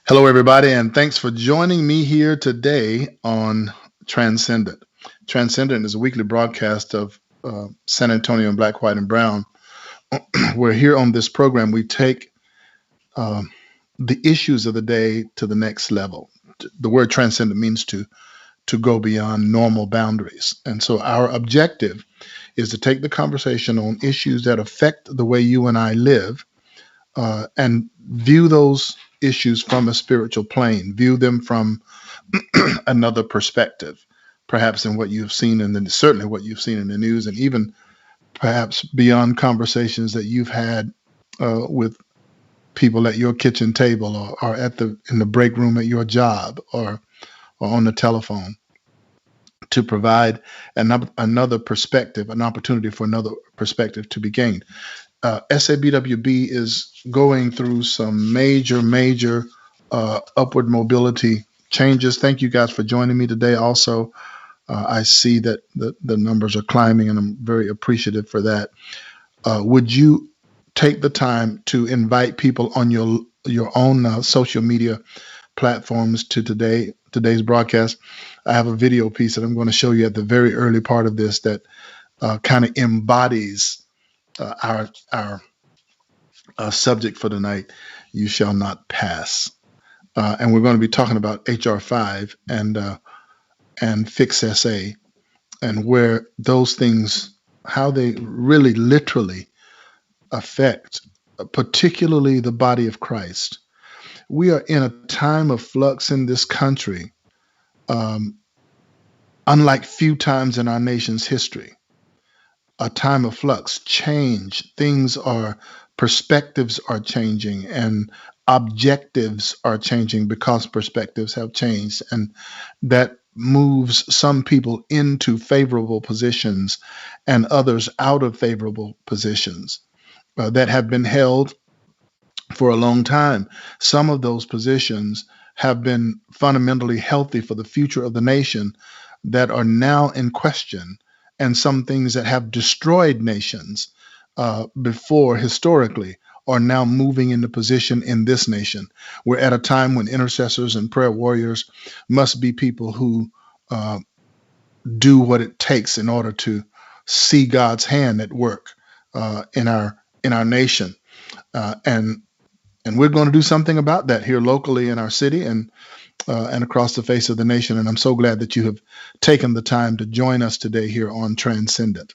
Hello, everybody, and thanks for joining me here today on Transcendent. Transcendent is a weekly broadcast of San Antonio in black, white, and brown. Where here on this program, we take uh, the issues of the day to the next level. The word transcendent means to go beyond normal boundaries. And so our objective is to take the conversation on issues that affect the way you and I live and view those issues from a spiritual plane, view them from another perspective, perhaps in what you've seen and then certainly what you've seen in the news, and even perhaps beyond conversations that you've had with people at your kitchen table or at the in the break room at your job or on the telephone to provide another perspective, an opportunity for another perspective to be gained. SABWB is going through some major upward mobility changes. Thank you guys for joining me today. Also, I see that the numbers are climbing, and I'm very appreciative for that. Would you take the time to invite people on your own social media platforms to today's broadcast? I have a video piece that I'm going to show you at the very early part of this that kind of embodies our subject for tonight. You shall not pass, and we're going to be talking about HR5 and Fix SA and where those things, how they really literally affect, particularly the body of Christ. We are in a time of flux in this country, um, unlike few times in our nation's history. A time of flux, change. Things are, perspectives are changing, and objectives are changing because perspectives have changed. And that moves some people into favorable positions and others out of favorable positions that have been held for a long time. Some of those positions have been fundamentally healthy for the future of the nation that are now in question, and some things that have destroyed nations before historically are now moving into position in this nation. We're at a time when intercessors and prayer warriors must be people who uh, do what it takes in order to see God's hand at work in our nation. And we're going to do something about that here locally in our city and across the face of the nation. And I'm so glad that you have taken the time to join us today here on Transcendent.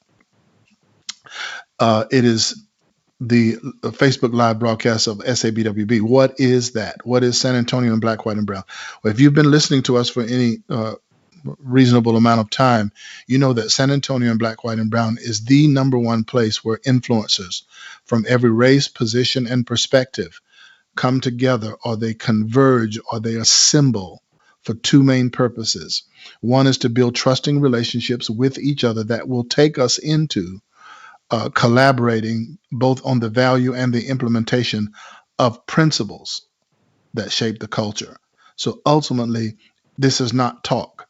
It is the Facebook live broadcast of SABWB. What is that? What is San Antonio in black, white, and brown? Well, if you've been listening to us for any reasonable amount of time, you know that San Antonio in black, white, and brown is the number one place where influencers from every race, position, and perspective come together, or they converge, or they assemble for two main purposes. One is to build trusting relationships with each other that will take us into collaborating both on the value and the implementation of principles that shape the culture. So ultimately, this is not talk.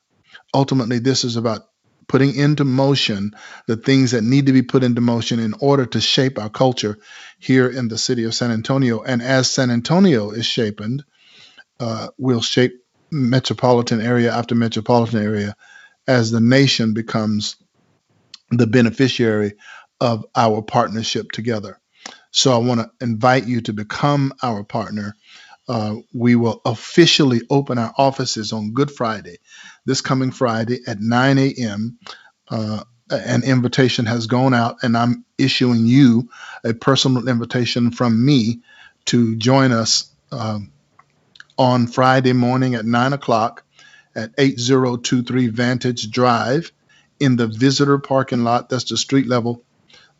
Ultimately, this is about putting into motion the things that need to be put into motion in order to shape our culture here in the city of San Antonio. And as San Antonio is shapened, we'll shape metropolitan area after metropolitan area as the nation becomes the beneficiary of our partnership together. So I want to invite you to become our partner. We will officially open our offices on Good Friday, this coming Friday at 9 a.m. An invitation has gone out, and I'm issuing you a personal invitation from me to join us on Friday morning at 9 o'clock at 8023 Vantage Drive in the visitor parking lot. That's the street level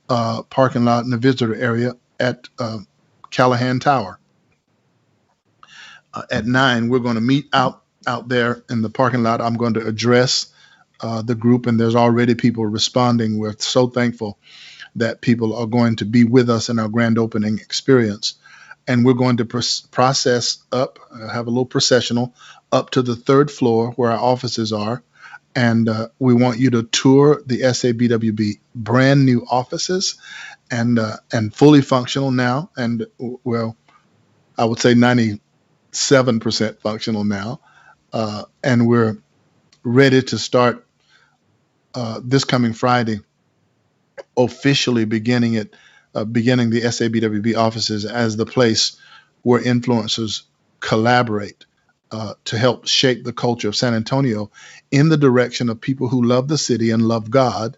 parking lot in the visitor area at Callahan Tower. At 9, we're going to meet out there in the parking lot. I'm going to address the group, and there's already people responding. We're so thankful that people are going to be with us in our grand opening experience. And we're going to process up, have a little processional up to the third floor where our offices are. And we want you to tour the SABWB brand new offices and fully functional now. And well, I would say 90 7% functional now, and we're ready to start this coming Friday, officially beginning the SABWB offices as the place where influencers collaborate to help shape the culture of San Antonio in the direction of people who love the city and love God,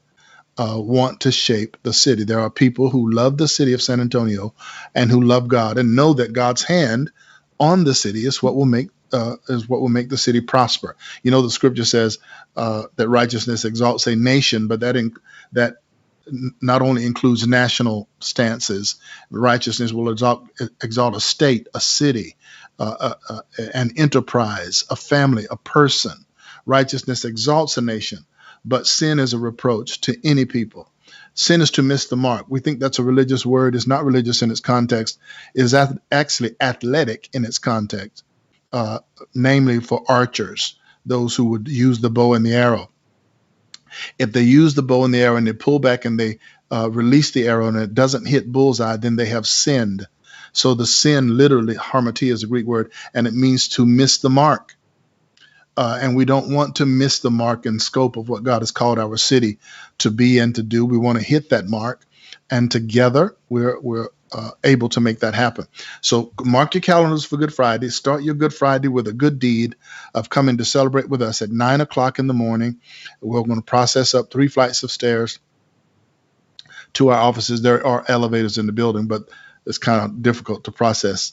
want to shape the city. There are people who love the city of San Antonio and who love God and know that God's hand on the city is what will make the city prosper. You know, the scripture says that righteousness exalts a nation, but that not only includes national stances. Righteousness will exalt a state, a city, an enterprise, a family, a person. Righteousness exalts a nation, but sin is a reproach to any people. Sin is to miss the mark. We think that's a religious word. It's not religious in its context. It is actually athletic in its context, namely for archers, those who would use the bow and the arrow. If they use the bow and the arrow and they pull back and they release the arrow and it doesn't hit bullseye, then they have sinned. So the sin, literally, harmatia is a Greek word, and it means to miss the mark. And we don't want to miss the mark and scope of what God has called our city to be and to do. We want to hit that mark, and together we're able to make that happen. So mark your calendars for Good Friday. Start your Good Friday with a good deed of coming to celebrate with us at 9 o'clock in the morning. We're going to process up 3 flights of stairs to our offices. There are elevators in the building, but it's kind of difficult to process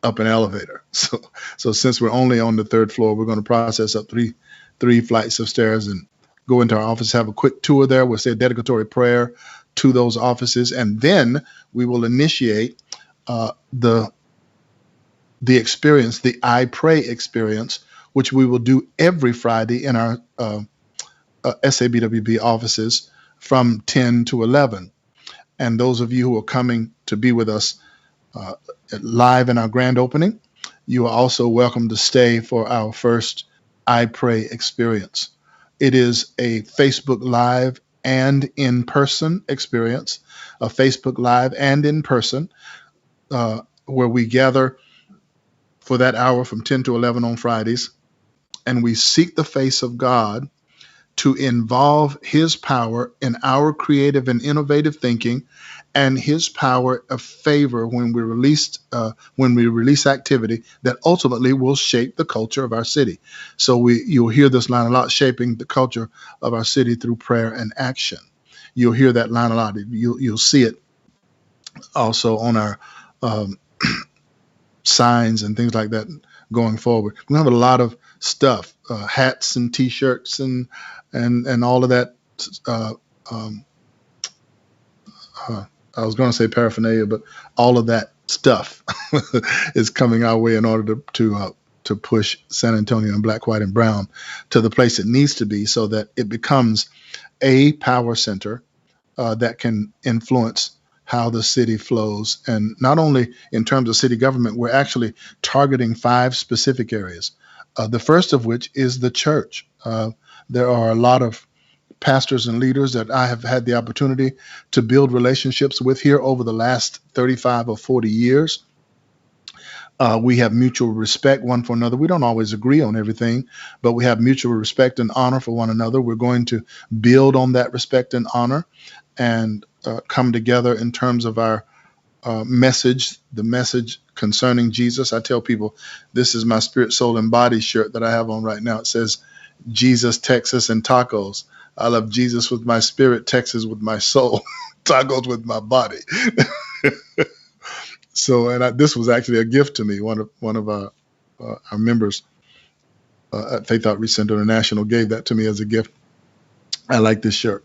up an elevator. So since we're only on the 3rd floor, we're going to process up three flights of stairs and go into our office, have a quick tour there. We'll say a dedicatory prayer to those offices, and then we will initiate the experience, the I Pray experience, which we will do every Friday in our SABWB offices from 10 to 11. And those of you who are coming to be with us live in our grand opening, you are also welcome to stay for our first I Pray experience. It is a Facebook Live and in-person experience, a Facebook Live and in-person, where we gather for that hour from 10 to 11 on Fridays, and we seek the face of God to involve His power in our creative and innovative thinking, and His power of favor when we release activity that ultimately will shape the culture of our city. So you'll hear this line a lot: shaping the culture of our city through prayer and action. You'll hear that line a lot. You'll see it also on our signs and things like that going forward. We have a lot of stuff, hats and T-shirts and all of that. I was going to say paraphernalia, but all of that stuff is coming our way in order to push San Antonio and Black, White, and Brown to the place it needs to be, so that it becomes a power center that can influence how the city flows. And not only in terms of city government, we're actually targeting 5 specific areas. The first of which is the church. There are a lot of pastors and leaders that I have had the opportunity to build relationships with here over the last 35 or 40 years. We have mutual respect one for another. We don't always agree on everything, but we have mutual respect and honor for one another. We're going to build on that respect and honor and come together in terms of our message, the message concerning Jesus. I tell people, this is my spirit, soul, and body shirt that I have on right now. It says, Jesus, Texas, and tacos. I love Jesus with my spirit, Texas with my soul, tacos with my body. So, and this was actually a gift to me. One of our members at Faith Outreach Center International gave that to me as a gift. I like this shirt.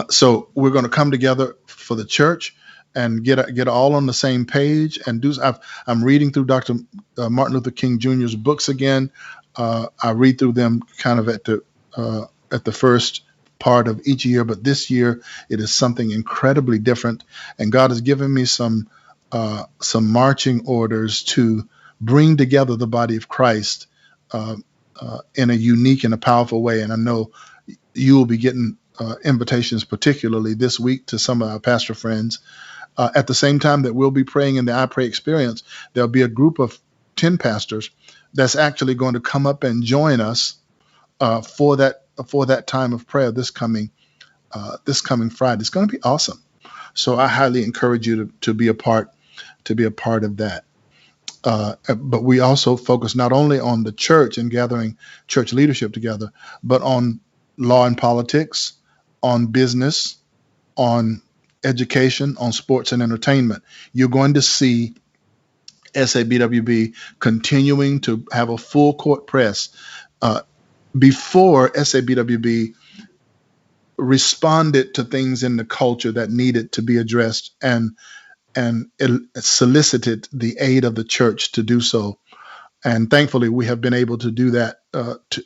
So we're going to come together for the church and get all on the same page and do. I'm reading through Dr. Martin Luther King Jr.'s books again. I read through them kind of at the first part of each year, but this year it is something incredibly different, and God has given me some marching orders to bring together the body of Christ in a unique and a powerful way. And I know you will be getting invitations, particularly this week, to some of our pastor friends. At the same time that we'll be praying in the I Pray experience, there'll be a group of 10 pastors that's actually going to come up and join us for that time of prayer this coming Friday. It's going to be awesome. So I highly encourage you to be a part of that. But we also focus not only on the church and gathering church leadership together, but on law and politics, on business, on education, on sports and entertainment. You're going to see SABWB continuing to have a full court press. Before SABWB responded to things in the culture that needed to be addressed, and it solicited the aid of the church to do so. And thankfully, we have been able to do that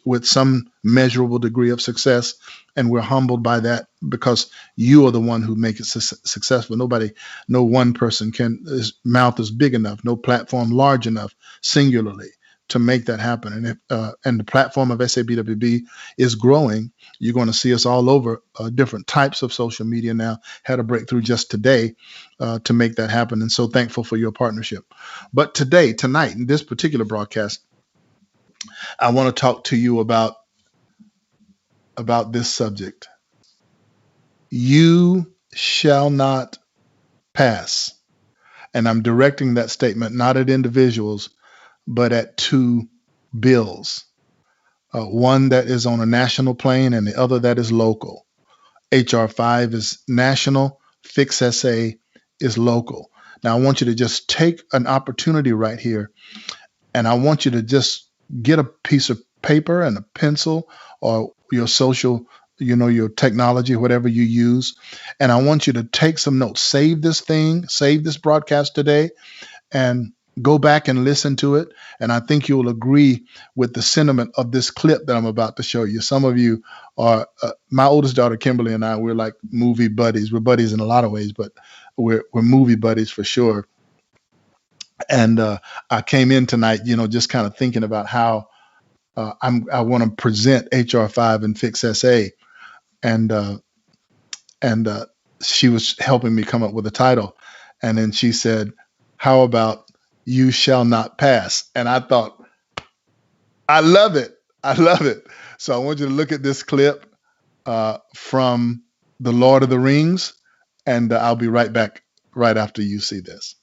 with some measurable degree of success. And we're humbled by that, because you are the one who make it successful. No one person his mouth is big enough, no platform large enough singularly to make that happen. And the platform of SABWB is growing. You're going to see us all over different types of social media now. Had a breakthrough just today to make that happen. And so thankful for your partnership. But tonight, in this particular broadcast, I want to talk to you about this subject. You shall not pass. And I'm directing that statement not at individuals, but at two bills. One that is on a national plane and the other that is local. HR5 is national, Fix SA is local. Now, I want you to just take an opportunity right here, and I want you to just get a piece of paper and a pencil, or your your technology, whatever you use, and I want you to take some notes. Save this broadcast today, and go back and listen to it. And I think you will agree with the sentiment of this clip that I'm about to show you. Some of you are, my oldest daughter, Kimberly, and I, we're like movie buddies. We're buddies in a lot of ways, but we're movie buddies for sure. And I came in tonight, just kind of thinking about how I want to present HR5 and Fix SA. And she was helping me come up with a title. And then she said, how about You Shall Not Pass? And I thought, I love it. I love it. So I want you to look at this clip from The Lord of the Rings, and I'll be right back right after you see this.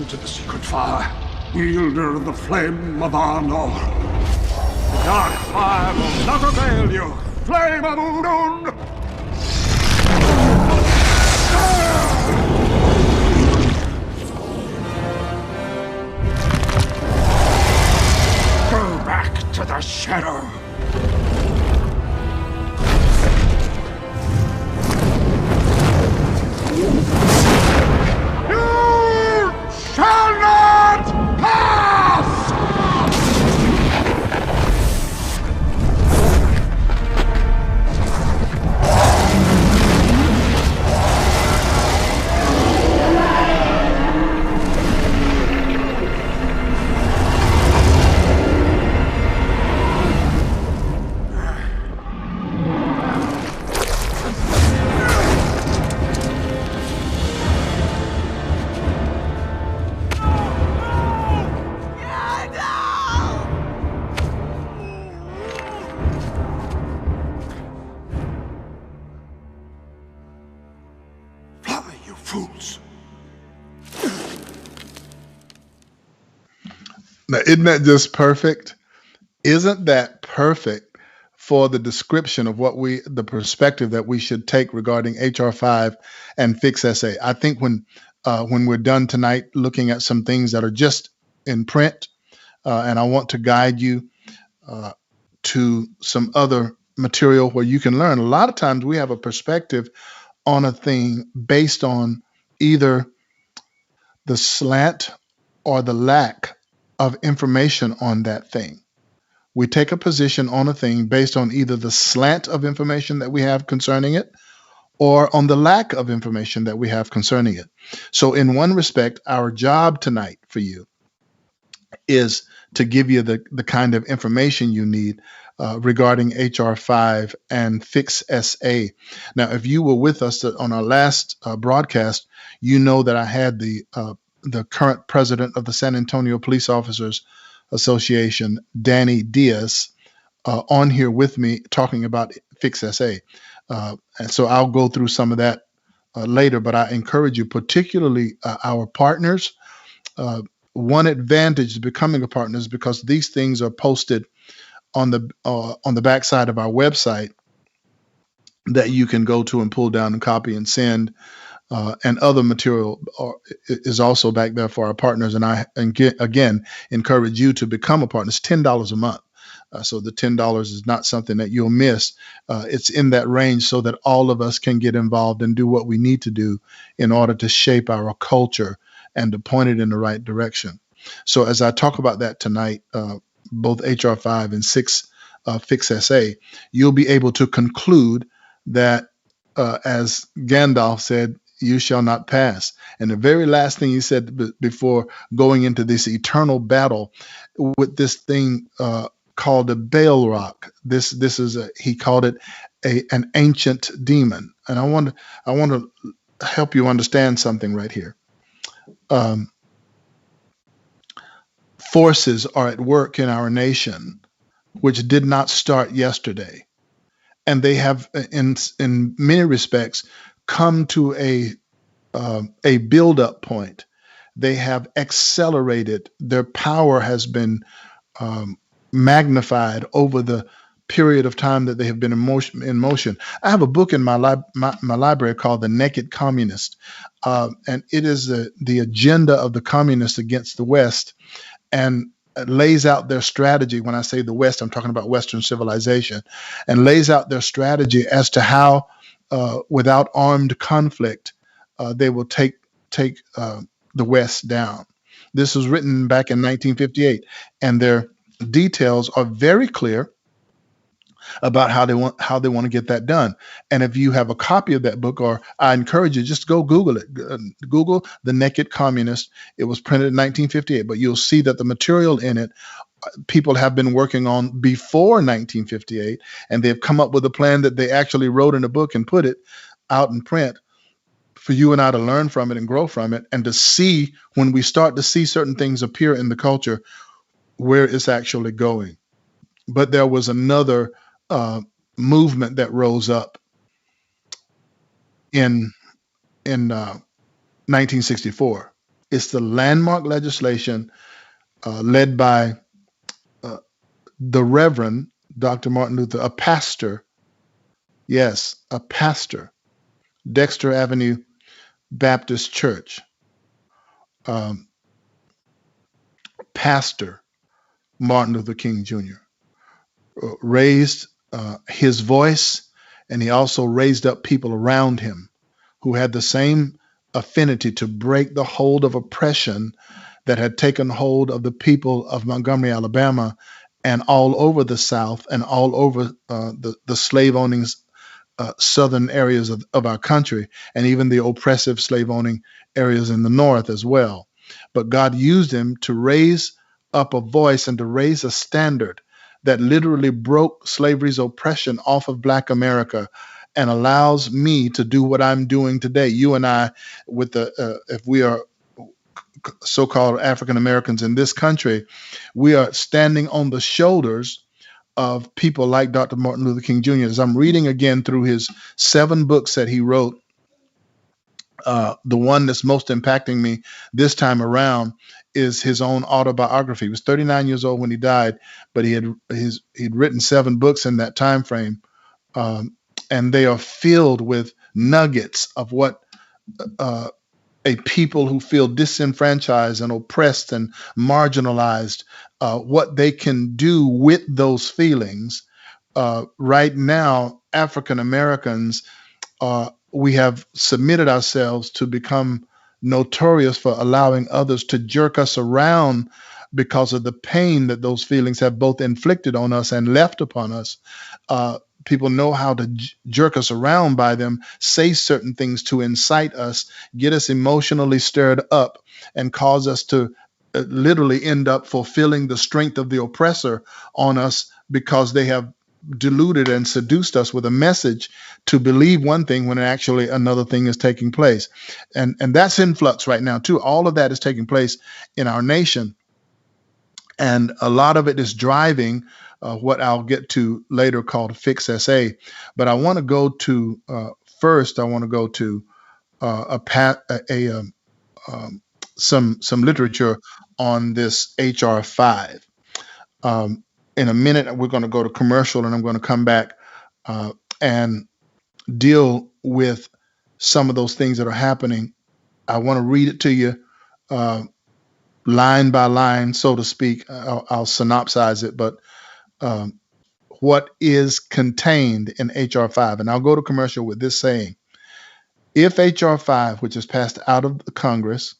To the secret fire, wielder of the flame of Arnor. The dark fire will not avail you, flame of Udun! Go back to the shadow. Shall not pass! Now, isn't that just perfect? Isn't that perfect for the description of the perspective that we should take regarding HR5 and Fix SA. I think when we're done tonight looking at some things that are just in print, and I want to guide you to some other material where you can learn. A lot of times we have a perspective on a thing based on either the slant or the lack of information on that thing. We take a position on a thing based on either the slant of information that we have concerning it or on the lack of information that we have concerning it. So in one respect, our job tonight for you is to give you the kind of information you need regarding HR5 and Fix SA. Now, if you were with us on our last broadcast, you know that I had the current president of the San Antonio Police Officers Association, Danny Diaz, on here with me talking about Fix SA. And so I'll go through some of that later, but I encourage you, particularly our partners. One advantage to becoming a partner is because these things are posted on the backside of our website that you can go to and pull down and copy and send. And other material is also back there for our partners. And I again encourage you to become a partner. It's $10 a month. So the $10 is not something that you'll miss. It's in that range so that all of us can get involved and do what we need to do in order to shape our culture and to point it in the right direction. So as I talk about that tonight, both HR5 and Fix SA, you'll be able to conclude that, as Gandalf said, you shall not pass. And the very last thing he said before going into this eternal battle with this thing called the Baal Rock. This is he called it an ancient demon. And I want to help you understand something right here. Forces are at work in our nation which did not start yesterday, and they have, in many respects, come to a build-up point. They have accelerated. Their power has been magnified over the period of time that they have been in motion. I have a book in my library called The Naked Communist, and it is the agenda of the communists against the West, and lays out their strategy. When I say the West, I'm talking about Western civilization, and lays out their strategy as to how, without armed conflict, they will take the West down. This was written back in 1958, and their details are very clear about how they want to get that done. And if you have a copy of that book, or I encourage you, just go Google it. Google The Naked Communist. It was printed in 1958, but you'll see that the material in it, people have been working on before 1958, and they've come up with a plan that they actually wrote in a book and put it out in print for you and I to learn from it and grow from it, and to see, when we start to see certain things appear in the culture, where it's actually going. But there was another movement that rose up in 1964. It's the landmark legislation led by the Reverend Dr. Martin Luther, a pastor. Yes, a pastor. Dexter Avenue Baptist Church. Pastor Martin Luther King Jr. Raised his voice, and he also raised up people around him who had the same affinity to break the hold of oppression that had taken hold of the people of Montgomery, Alabama, and all over the South, and all over the slave-owning southern areas of our country, and even the oppressive slave-owning areas in the North as well. But God used him to raise up a voice and to raise a standard that literally broke slavery's oppression off of Black America, and allows me to do what I'm doing today. You and I, with if we are so-called African Americans in this country, we are standing on the shoulders of people like Dr. Martin Luther King Jr. As I'm reading again through his 7 books that he wrote, the one that's most impacting me this time around is his own autobiography. He was 39 years old when he died, but he'd written 7 books in that time frame, um, and they are filled with nuggets of what uh, a people who feel disenfranchised and oppressed and marginalized, what they can do with those feelings. Right now, African Americans, we have submitted ourselves to become notorious for allowing others to jerk us around because of the pain that those feelings have both inflicted on us and left upon us. People know how to jerk us around by them, say certain things to incite us, get us emotionally stirred up, and cause us to literally end up fulfilling the strength of the oppressor on us because they have deluded and seduced us with a message to believe one thing when actually another thing is taking place. And that's in flux right now too. All of that is taking place in our nation. And a lot of it is driving what I'll get to later called Fix SA. But I want to go to first. I want to go to some literature on this HR5. In a minute, we're going to go to commercial, and I'm going to come back and deal with some of those things that are happening. I want to read it to you. Line by line, so to speak. I'll synopsize it, but what is contained in HR5. And I'll go to commercial with this saying: if HR5, which is passed out of the Congress,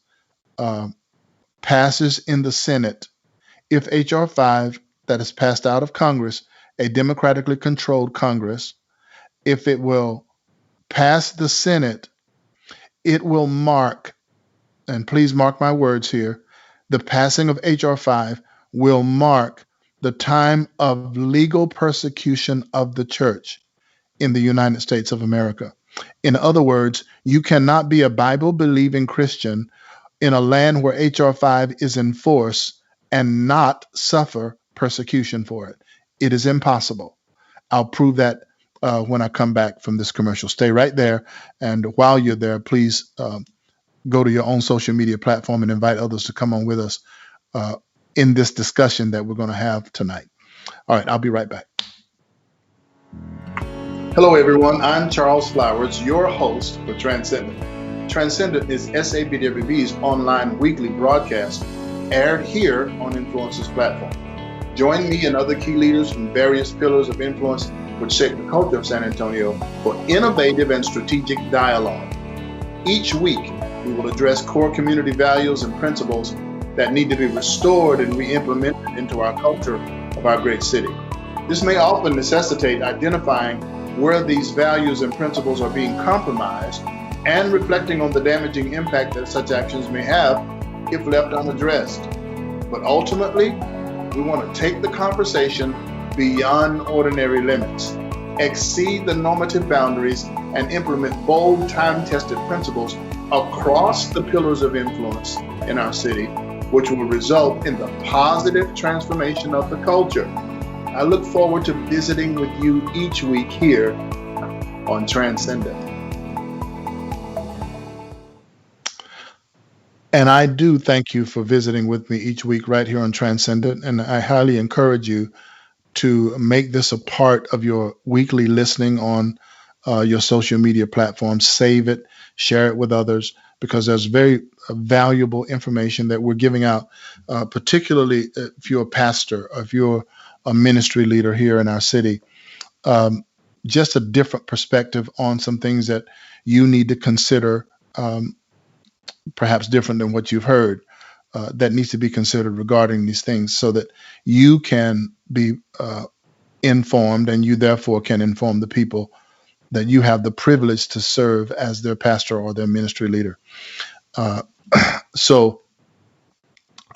passes in the Senate, if HR5 that is passed out of Congress, a democratically controlled Congress, if it will pass the Senate, it will mark, and please mark my words here, the passing of HR5 will mark the time of legal persecution of the church in the United States of America. In other words, you cannot be a Bible-believing Christian in a land where HR5 is in force and not suffer persecution for it. It is impossible. I'll prove that when I come back from this commercial. Stay right there. And while you're there, please go to your own social media platform and invite others to come on with us in this discussion that we're going to have tonight. All right, I'll be right back. Hello, everyone. I'm Charles Flowers, your host for Transcendent. Transcendent is SABWB's online weekly broadcast aired here on Influence's platform. Join me and other key leaders from various pillars of influence which shape the culture of San Antonio for innovative and strategic dialogue. Each week, we will address core community values and principles that need to be restored and re-implemented into our culture of our great city. This may often necessitate identifying where these values and principles are being compromised and reflecting on the damaging impact that such actions may have if left unaddressed. But ultimately, we want to take the conversation beyond ordinary limits, exceed the normative boundaries, and implement bold, time-tested principles across the pillars of influence in our city, which will result in the positive transformation of the culture. I look forward to visiting with you each week here on Transcendent. And I do thank you for visiting with me each week right here on Transcendent, and I highly encourage you to make this a part of your weekly listening on your social media platforms. Save it, share it with others, because there's very valuable information that we're giving out, particularly if you're a pastor, or if you're a ministry leader here in our city. Just a different perspective on some things that you need to consider, perhaps different than what you've heard, that needs to be considered regarding these things, so that you can be informed, and you therefore can inform the people that you have the privilege to serve as their pastor or their ministry leader. So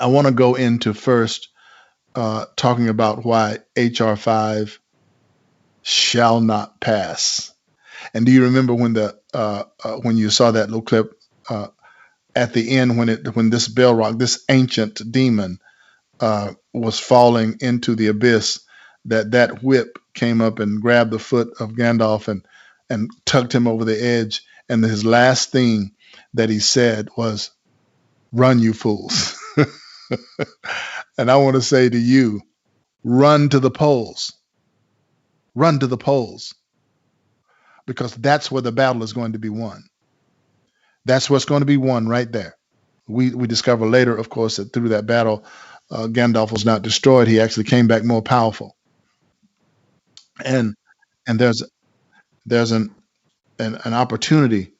I want to go into first talking about why HR5 shall not pass. And do you remember when when you saw that little clip at the end, when this bell rock, this ancient demon was falling into the abyss, that whip came up and grabbed the foot of Gandalf and tugged him over the edge, and his last thing that he said was, "Run, you fools." And I want to say to you, run to the polls. Run to the polls, because that's where the battle is going to be won. That's what's going to be won right there. We discover later, of course, that through that battle, Gandalf was not destroyed. He actually came back more powerful. And and there's an opportunity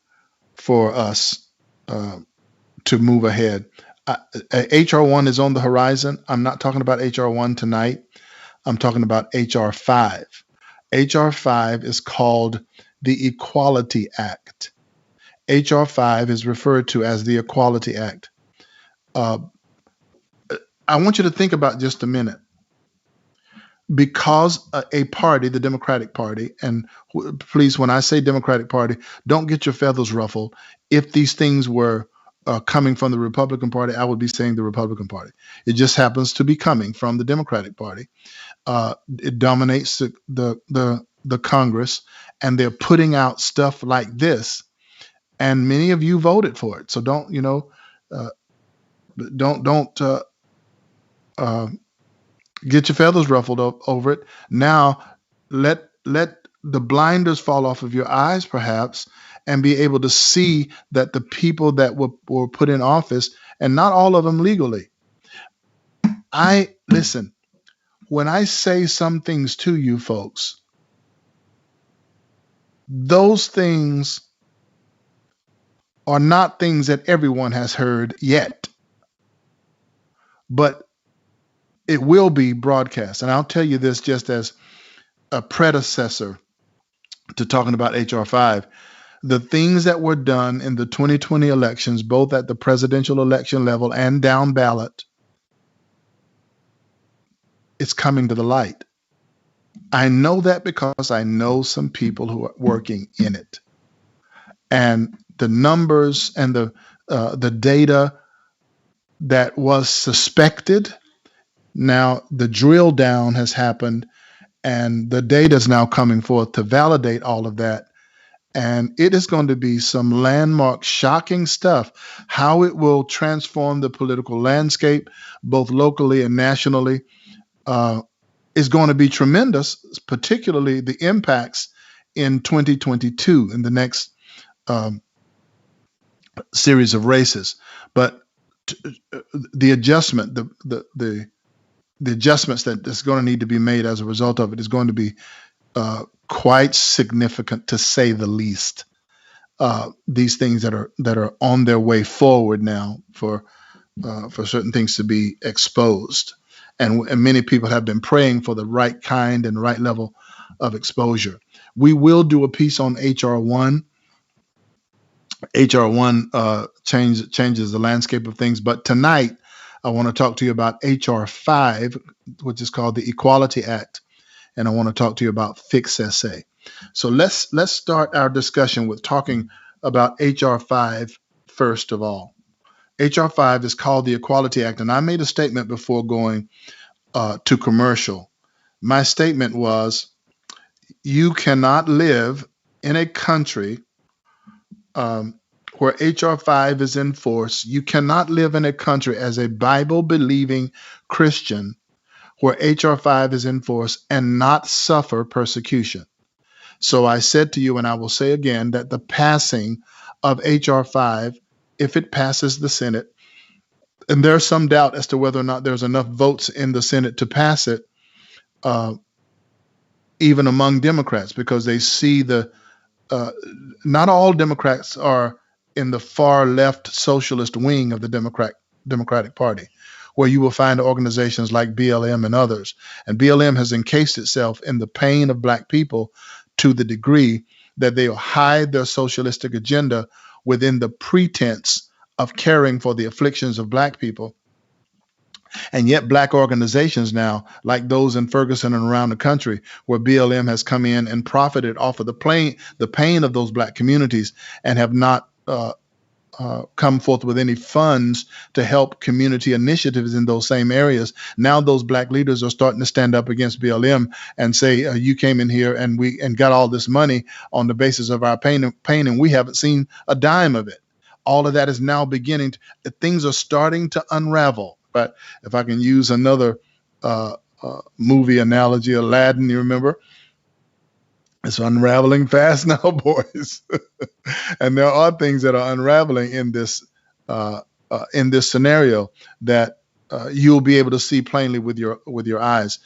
for us to move ahead. HR1 is on the horizon. I'm not talking about HR1 tonight. I'm talking about HR5. HR5 is called the Equality Act. HR5 is referred to as the Equality Act. Uh, I want you to think about just a minute. Because a party, the Democratic Party, and please, when I say Democratic Party, don't get your feathers ruffled. If these things were coming from the Republican Party, I would be saying the Republican Party. It just happens to be coming from the Democratic Party. It dominates the Congress, and they're putting out stuff like this. And many of you voted for it, so don't get your feathers ruffled over it. Now, let the blinders fall off of your eyes, perhaps, and be able to see that the people that were put in office, and not all of them legally. Listen, when I say some things to you folks, those things are not things that everyone has heard yet, but it will be broadcast. And I'll tell you this just as a predecessor to talking about HR5. The things that were done in the 2020 elections, both at the presidential election level and down ballot, it's coming to the light. I know that because I know some people who are working in it. And the numbers and the data that was suspected, now the drill down has happened, and the data is now coming forth to validate all of that. And it is going to be some landmark, shocking stuff. How it will transform the political landscape, both locally and nationally, is going to be tremendous, particularly the impacts in 2022 in the next series of races. But the adjustment, the adjustments that is going to need to be made as a result of it is going to be quite significant, to say the least. These things that are on their way forward now for certain things to be exposed, and many people have been praying for the right kind and right level of exposure. We will do a piece on HR1. HR1 changes the landscape of things, but tonight I want to talk to you about HR5, which is called the Equality Act, and I want to talk to you about Fix SA. So let's start our discussion with talking about HR5 first of all. HR5 is called the Equality Act, and I made a statement before going to commercial. My statement was, you cannot live in a country where HR5 is in force. You cannot live in a country as a Bible-believing Christian where HR5 is in force and not suffer persecution. So I said to you, and I will say again, that the passing of HR5, if it passes the Senate, and there's some doubt as to whether or not there's enough votes in the Senate to pass it, even among Democrats, because they see not all Democrats are in the far left socialist wing of the Democratic Party, where you will find organizations like BLM and others. And BLM has encased itself in the pain of Black people to the degree that they'll hide their socialistic agenda within the pretense of caring for the afflictions of Black people. And yet Black organizations now, like those in Ferguson and around the country, where BLM has come in and profited off of the pain of those Black communities, and have not come forth with any funds to help community initiatives in those same areas. Now those Black leaders are starting to stand up against BLM and say, you came in here and got all this money on the basis of our pain, and we haven't seen a dime of it. All of that is now things are starting to unravel. But if I can use another movie analogy, Aladdin, you remember? It's unraveling fast now, boys. And there are things that are unraveling uh, in this scenario that you'll be able to see plainly with your eyes.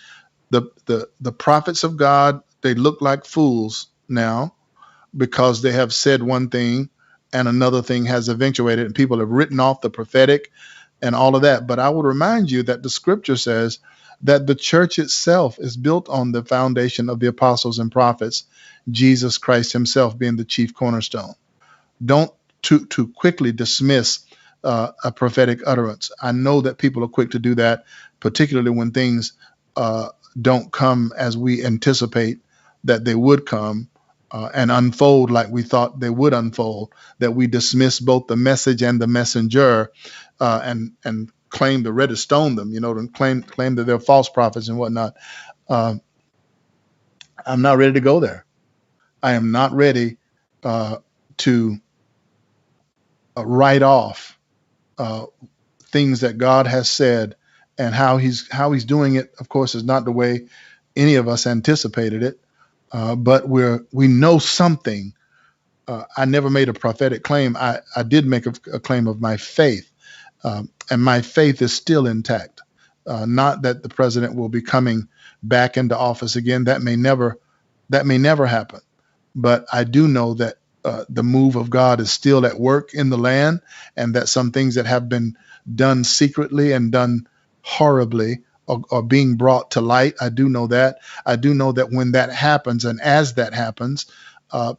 The prophets of God, they look like fools now because they have said one thing and another thing has eventuated, and people have written off the prophetic and all of that. But I would remind you that the scripture says that the church itself is built on the foundation of the apostles and prophets, Jesus Christ himself being the chief cornerstone. Don't too quickly dismiss a prophetic utterance. I know that people are quick to do that, particularly when things don't come as we anticipate that they would come and unfold like we thought they would unfold, that we dismiss both the message and the messenger and claim to ready to stone them, and claim that they're false prophets and whatnot. I'm not ready to go there. I am not ready to write off things that God has said, and how he's doing it. Of course, is not the way any of us anticipated it, but we know something. I never made a prophetic claim. I did make a claim of my faith, and my faith is still intact. Not that the president will be coming back into office again. That may never happen. But I do know that the move of God is still at work in the land, and that some things that have been done secretly and done horribly are being brought to light. I do know that. I do know that when that happens, and as that happens,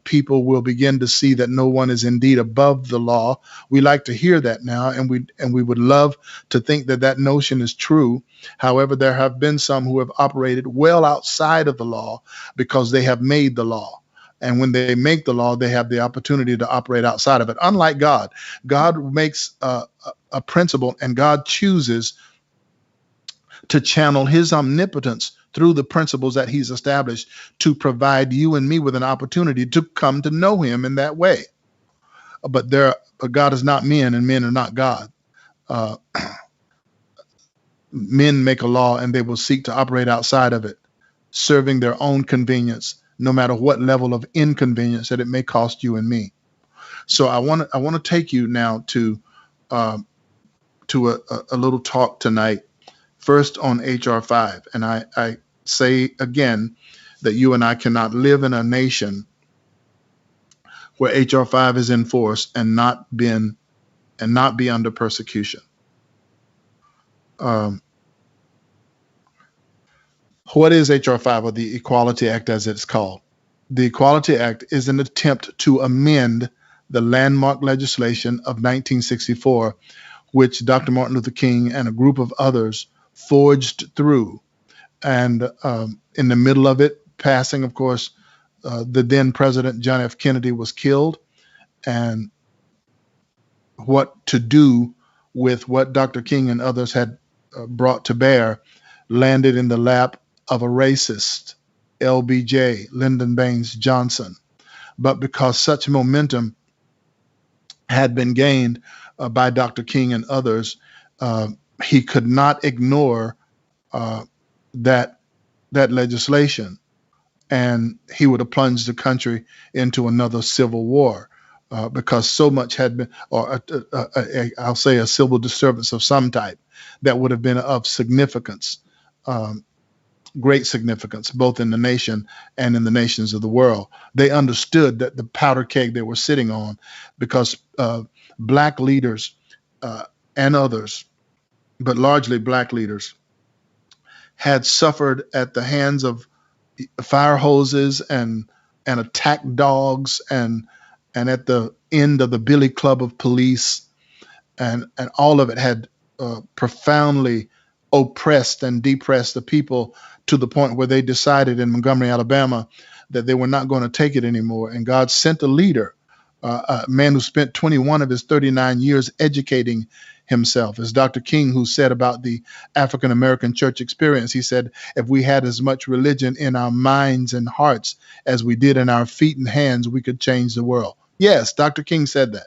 people will begin to see that no one is indeed above the law. We like to hear that now, and we would love to think that that notion is true. However, there have been some who have operated well outside of the law because they have made the law. And when they make the law, they have the opportunity to operate outside of it. Unlike God, God makes a principle, and God chooses to channel his omnipotence through the principles that he's established to provide you and me with an opportunity to come to know him in that way. But God is not men, and men are not God. Men make a law, and they will seek to operate outside of it, serving their own convenience, no matter what level of inconvenience that it may cost you and me. So I want to take you now to a little talk tonight. First on HR5, and I say again that you and I cannot live in a nation where HR5 is in force and not be under persecution. What is HR5, or the Equality Act as it's called? The Equality Act is an attempt to amend the landmark legislation of 1964, which Dr. Martin Luther King and a group of others forged through. And in the middle of it passing, of course, the then President John F. Kennedy was killed. And what to do with what Dr. King and others had brought to bear landed in the lap of a racist, LBJ, Lyndon Baines Johnson. But because such momentum had been gained by Dr. King and others, he could not ignore that legislation, and he would have plunged the country into another civil war because so much had been, or I'll say a civil disturbance of some type that would have been of significance, great significance, both in the nation and in the nations of the world. They understood that the powder keg they were sitting on, because black leaders and others, but largely black leaders, had suffered at the hands of fire hoses and attack dogs and at the end of the billy club of police, and all of it had profoundly oppressed and depressed the people to the point where they decided in Montgomery, Alabama, that they were not going to take it anymore. And God sent a leader, a man who spent 21 of his 39 years educating himself. As Dr. King, who said about the African American church experience, he said, if we had as much religion in our minds and hearts as we did in our feet and hands, we could change the world. Yes, Dr. King said that.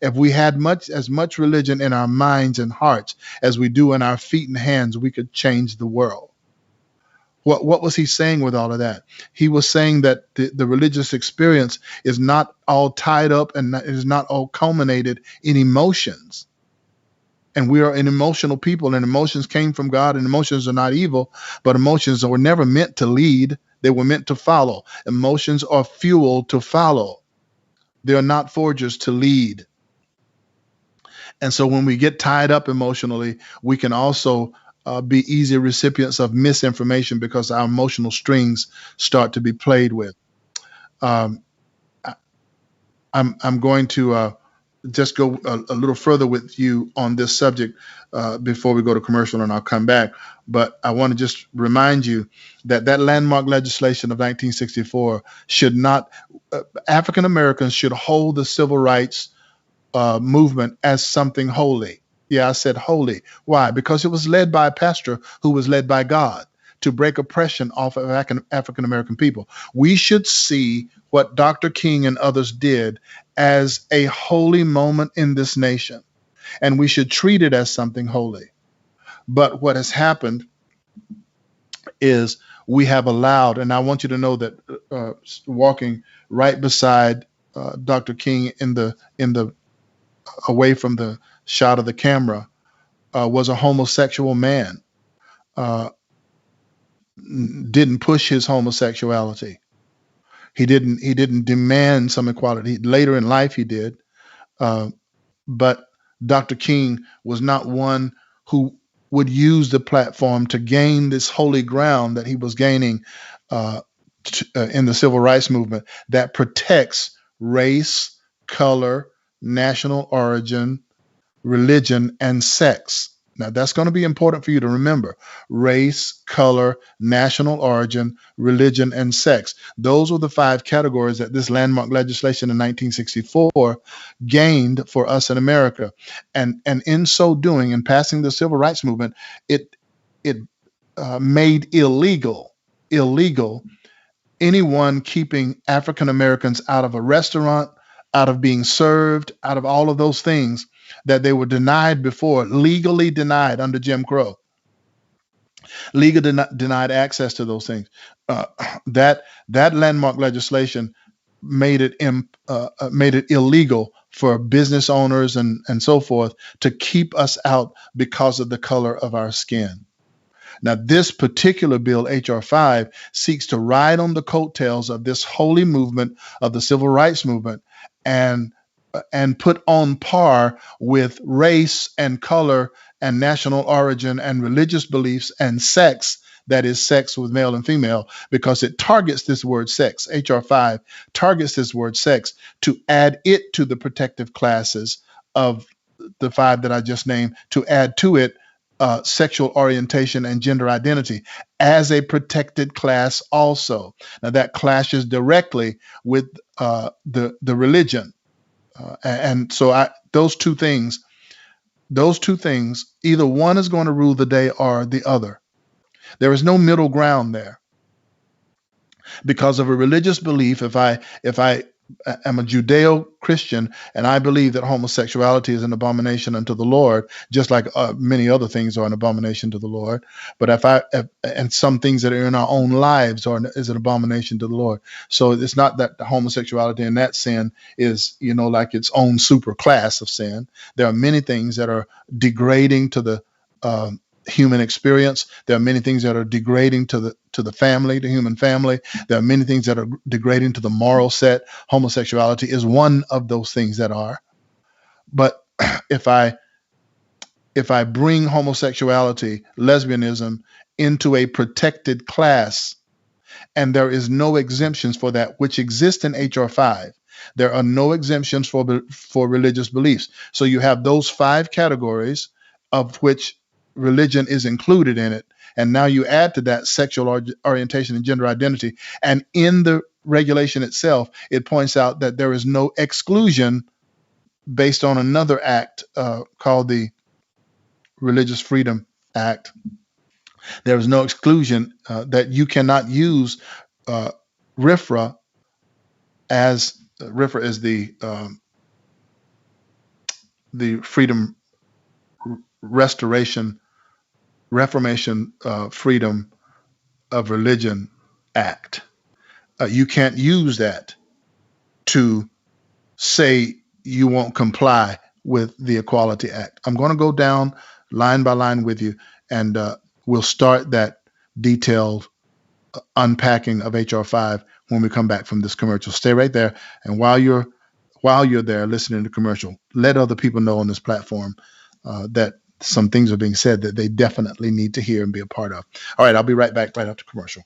If we had as much religion in our minds and hearts as we do in our feet and hands, we could change the world. What was he saying with all of that? He was saying that the religious experience is not all tied up and is not all culminated in emotions. And we are an emotional people, and emotions came from God, and emotions are not evil, but emotions were never meant to lead. They were meant to follow. Emotions are fuel to follow. They are not forgers to lead. And so when we get tied up emotionally, we can also be easy recipients of misinformation because our emotional strings start to be played with. Um, I, I'm going to just go a little further with you on this subject before we go to commercial, and I'll come back. But I want to just remind you that that landmark legislation of 1964 should not, African Americans should hold the civil rights movement as something holy. Yeah, I said holy. Why? Because it was led by a pastor who was led by God to break oppression off of African American people. We should see what Dr. King and others did as a holy moment in this nation, and we should treat it as something holy. But what has happened is we have allowed, and I want you to know that walking right beside Dr. King in the away from the shot of the camera was a homosexual man. Uh, didn't push his homosexuality. He didn't demand some equality. Later in life, he did. Uh, but Dr. King was not one who would use the platform to gain this holy ground that he was gaining uh, in the civil rights movement that protects race, color, national origin, religion, and sex. Now, that's going to be important for you to remember. Race, color, national origin, religion, and sex. Those were the 5 categories that this landmark legislation in 1964 gained for us in America. And in so doing, in passing the civil rights movement, it made illegal anyone keeping African Americans out of a restaurant, out of being served, out of all of those things that they were denied before, legally denied under Jim Crow, denied access to those things. Uh, that landmark legislation made it illegal for business owners and so forth to keep us out because of the color of our skin. Now, this particular bill, HR5, seeks to ride on the coattails of this holy movement of the civil rights movement and put on par with race and color and national origin and religious beliefs and sex, that is sex with male and female, because it targets this word sex. HR5 targets this word sex to add it to the protective classes of the 5 that I just named, to add to it sexual orientation and gender identity as a protected class also. Now that clashes directly with the religion, and so those two things, either one is going to rule the day or the other. There is no middle ground there. Because of a religious belief, if I am a Judeo-Christian and I believe that homosexuality is an abomination unto the Lord, just like many other things are an abomination to the Lord. But and some things that are in our own lives is an abomination to the Lord. So it's not that the homosexuality in that sin is, like its own super class of sin. There are many things that are degrading to the human experience. There are many things that are degrading to the family, the human family. There are many things that are degrading to the moral set. Homosexuality is one of those things that are. But if I bring homosexuality, lesbianism into a protected class, and there is no exemptions for that, which exist in HR5. There are no exemptions for religious beliefs. So you have those 5 categories, of which religion is included in it. And now you add to that sexual orientation and gender identity. And in the regulation itself, it points out that there is no exclusion based on another act called the Religious Freedom Act. There is no exclusion that you cannot use RFRA as RFRA is the the Freedom Restoration Reformation Freedom of Religion Act. You can't use that to say you won't comply with the Equality Act. I'm going to go down line by line with you, and we'll start that detailed unpacking of HR5 when we come back from this commercial. Stay right there, and while you're there listening to the commercial, let other people know on this platform that some things are being said that they definitely need to hear and be a part of. All right, I'll be right back right after commercial.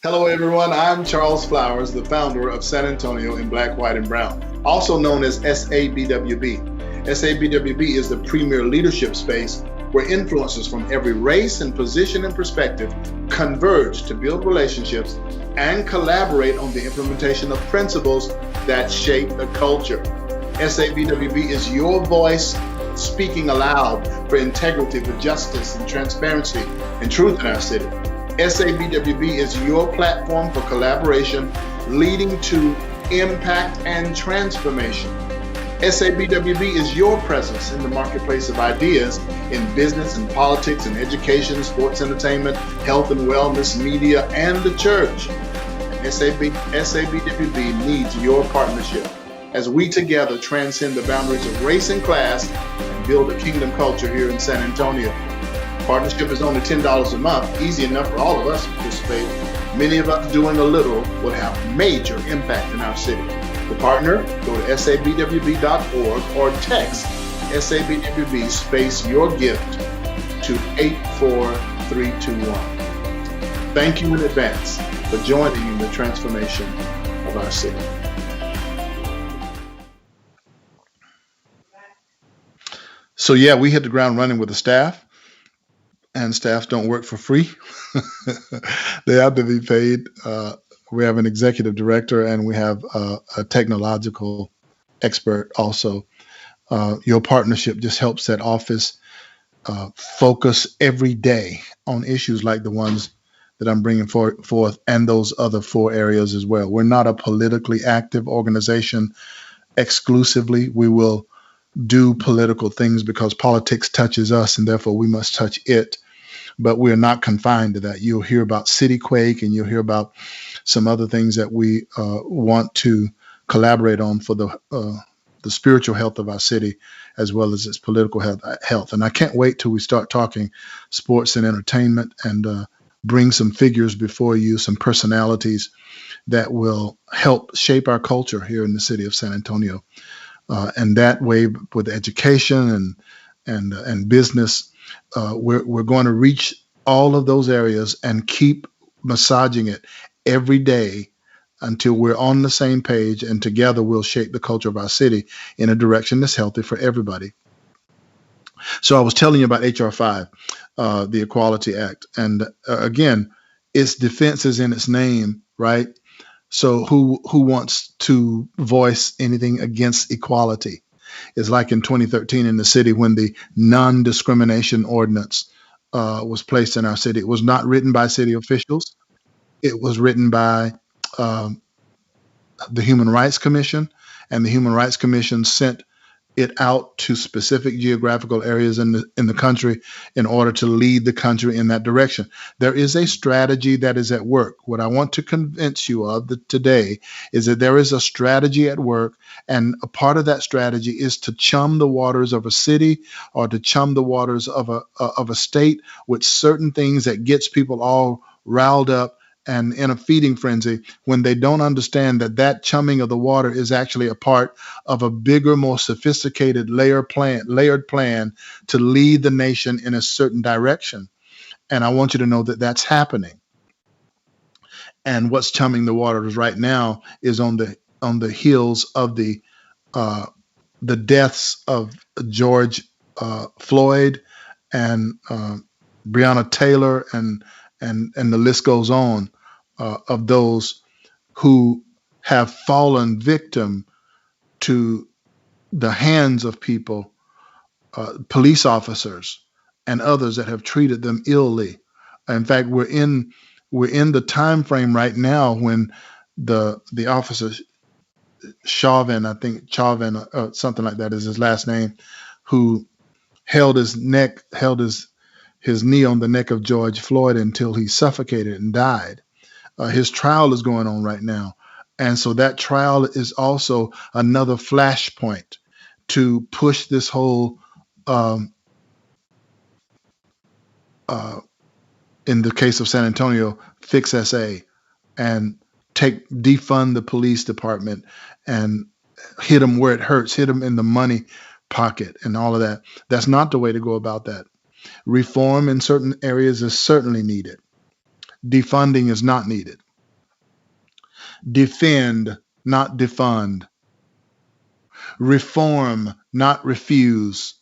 Hello, everyone. I'm Charles Flowers, the founder of San Antonio in Black, White, and Brown, also known as SABWB. SABWB is the premier leadership space where influencers from every race and position and perspective converge to build relationships and collaborate on the implementation of principles that shape the culture. SABWB is your voice speaking aloud for integrity, for justice, and transparency and truth in our city. SABWB is your platform for collaboration, leading to impact and transformation. SABWB is your presence in the marketplace of ideas in business and politics and education, sports, entertainment, health and wellness, media, and the church. SABWB needs your partnership as we together transcend the boundaries of race and class and build a kingdom culture here in San Antonio. Partnership is only $10 a month, easy enough for all of us to participate. Many of us doing a little will have major impact in our city. To partner, go to sabwb.org or text SABWB space your gift to 84321. Thank you in advance for joining in the transformation of our city. So yeah, we hit the ground running with the staff. And staffs don't work for free. They have to be paid. We have an executive director and we have a technological expert also. Your partnership just helps that office focus every day on issues like the ones that I'm bringing forth and those other 4 areas as well. We're not a politically active organization exclusively. We will do political things because politics touches us and therefore we must touch it. But we're not confined to that. You'll hear about CityQuake and you'll hear about some other things that we want to collaborate on for the spiritual health of our city as well as its political health. And I can't wait till we start talking sports and entertainment and bring some figures before you, some personalities that will help shape our culture here in the city of San Antonio. And that way, with education and business, we're going to reach all of those areas and keep massaging it every day until we're on the same page, and together we'll shape the culture of our city in a direction that's healthy for everybody. So I was telling you about HR5, the Equality Act, and again, its defense is in its name, right? So who wants to voice anything against equality? It's like in 2013 in the city when the non-discrimination ordinance was placed in our city. It was not written by city officials. It was written by the Human Rights Commission, and the Human Rights Commission sent it out to specific geographical areas in the country in order to lead the country in that direction. There is a strategy that is at work. What I want to convince you of today is that there is a strategy at work, and a part of that strategy is to chum the waters of a city or to chum the waters of a state with certain things that gets people all riled up and in a feeding frenzy when they don't understand that chumming of the water is actually a part of a bigger, more sophisticated layered plan to lead the nation in a certain direction. And I want you to know that that's happening. And what's chumming the waters right now is on the heels of the deaths of George Floyd and Breonna Taylor and the list goes on of those who have fallen victim to the hands of people, police officers and others that have treated them illy. In fact, we're in the time frame right now when the officers Chauvin, I think Chauvin, something like that is his last name, who held his knee on the neck of George Floyd until he suffocated and died. His trial is going on right now, and so that trial is also another flashpoint to push this whole, um, uh, in the case of San Antonio, Fix SA, and defund the police department and hit them where it hurts, hit them in the money pocket and all of that. That's not the way to go about that. Reform in certain areas is certainly needed. Defunding is not needed. Defend, not defund. Reform, not refuse.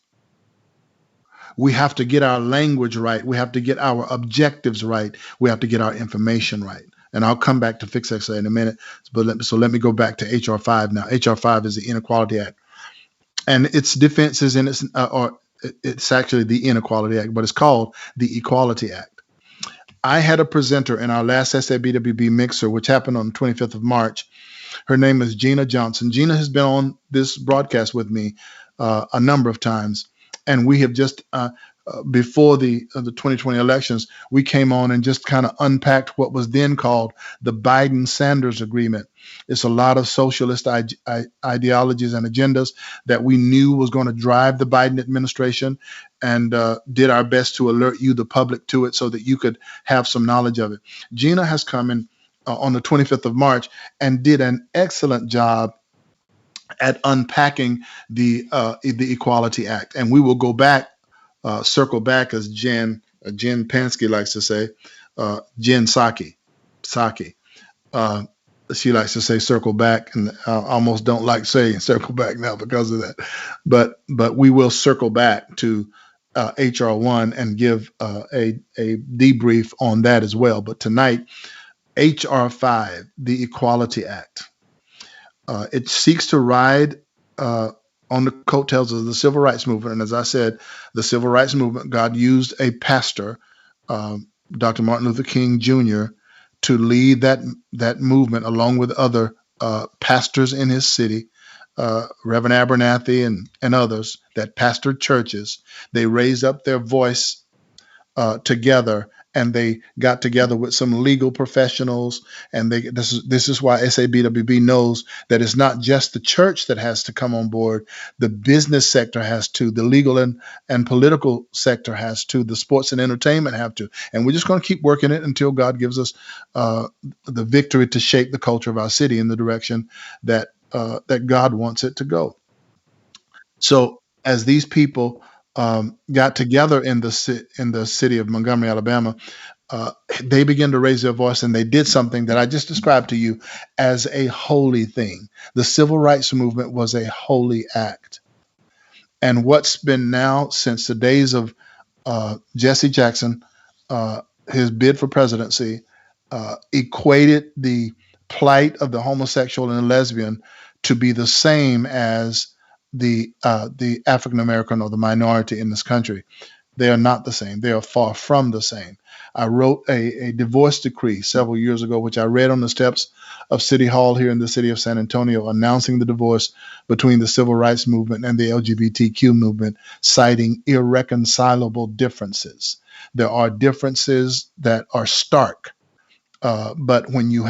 We have to get our language right. We have to get our objectives right. We have to get our information right. And I'll come back to Fix SA in a minute. But let me go back to HR5 now. HR5 is the Inequality Act, and its defense is in its, or it's actually the Inequality Act, but it's called the Equality Act. I had a presenter in our last SABWB mixer, which happened on the 25th of March. Her name is Gina Johnson. Gina has been on this broadcast with me a number of times, and we have just before the 2020 elections, we came on and just kind of unpacked what was then called the Biden-Sanders agreement. It's a lot of socialist ideologies and agendas that we knew was going to drive the Biden administration, and did our best to alert you, the public, to it so that you could have some knowledge of it. Gina has come in on the 25th of March and did an excellent job at unpacking the Equality Act. And we will go back, circle back, as Jen Pansky likes to say, Jen Psaki. She likes to say circle back, and I almost don't like saying circle back now because of that. But we will circle back to HR1 and give a debrief on that as well. But tonight, HR5, the Equality Act. It seeks to ride on the coattails of the civil rights movement. And as I said, the civil rights movement, God used a pastor, Dr. Martin Luther King Jr., to lead that movement along with other pastors in his city, Reverend Abernathy and others that pastored churches. They raised up their voice together, and they got together with some legal professionals. And this is why SABWB knows that it's not just the church that has to come on board. The business sector has to, the legal and political sector has to, the sports and entertainment have to. And we're just going to keep working it until God gives us the victory to shape the culture of our city in the direction that God wants it to go. So as these people got together in the city of Montgomery, Alabama, they began to raise their voice, and they did something that I just described to you as a holy thing. The civil rights movement was a holy act. And what's been now since the days of Jesse Jackson, his bid for presidency, equated the plight of the homosexual and lesbian to be the same as the African American or the minority in this country. They are not the same. They are far from the same. I wrote a divorce decree several years ago, which I read on the steps of City Hall here in the city of San Antonio, announcing the divorce between the civil rights movement and the LGBTQ movement, citing irreconcilable differences. There are differences that are stark. But when you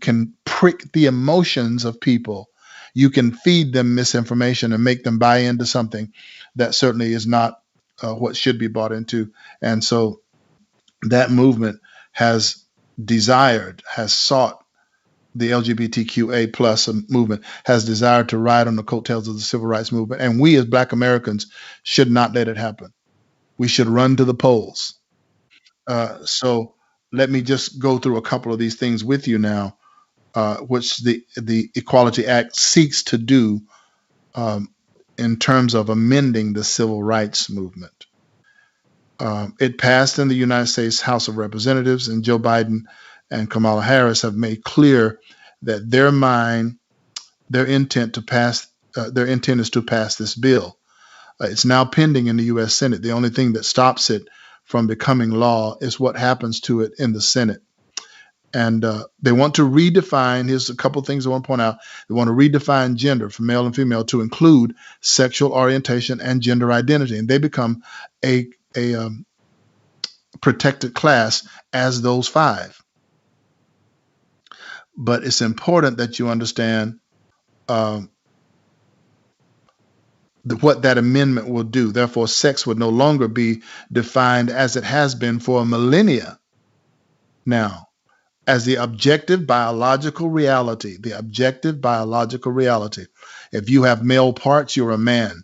can prick the emotions of people, you can feed them misinformation and make them buy into something that certainly is not what should be bought into. And so that movement has sought, the LGBTQA plus movement has desired to ride on the coattails of the civil rights movement. And we as Black Americans should not let it happen. We should run to the polls. So let me just go through a couple of these things with you now, which the Equality Act seeks to do in terms of amending the civil rights movement. It passed in the United States House of Representatives, and Joe Biden and Kamala Harris have made clear that their intent is to pass this bill. It's now pending in the U.S. Senate. The only thing that stops it from becoming law is what happens to it in the Senate. And they want to redefine. Here's a couple of things I want to point out. They want to redefine gender for male and female to include sexual orientation and gender identity, and they become a protected class as those five. But it's important that you understand what that amendment will do. Therefore, sex would no longer be defined as it has been for millennia now, as the objective biological reality. The objective biological reality. If you have male parts, you're a man.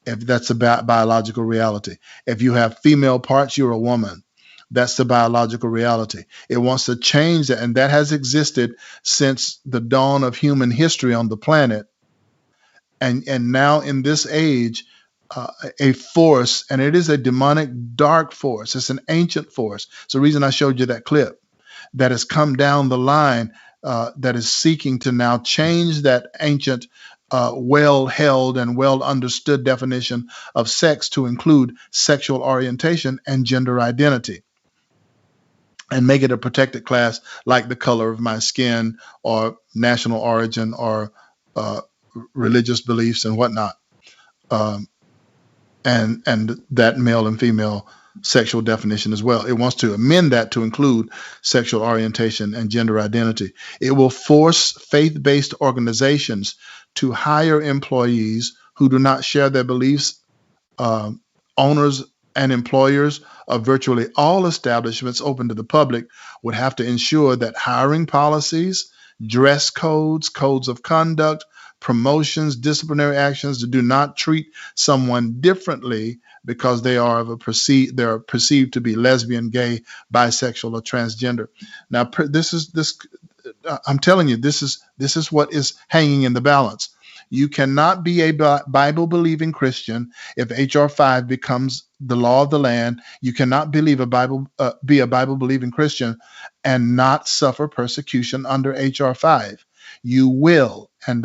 If that's about biological reality. If you have female parts, you're a woman. That's the biological reality. It wants to change that, and that has existed since the dawn of human history on the planet. And now in this age, a force, and it is a demonic dark force. It's an ancient force. It's the reason I showed you that clip that has come down the line, that is seeking to now change that ancient, well-held and well-understood definition of sex to include sexual orientation and gender identity, and make it a protected class like the color of my skin or national origin or religious beliefs and whatnot, and that male and female sexual definition as well. It wants to amend that to include sexual orientation and gender identity. It will force faith-based organizations to hire employees who do not share their beliefs. Owners and employers of virtually all establishments open to the public would have to ensure that hiring policies, dress codes, codes of conduct, promotions, disciplinary actions do not treat someone differently because they are perceived to be lesbian, gay, bisexual, or transgender. Now, I'm telling you, this is what is hanging in the balance. You cannot be a Bible-believing Christian if HR5 becomes the law of the land. You cannot be a Bible-believing Christian and not suffer persecution under HR5. You will, and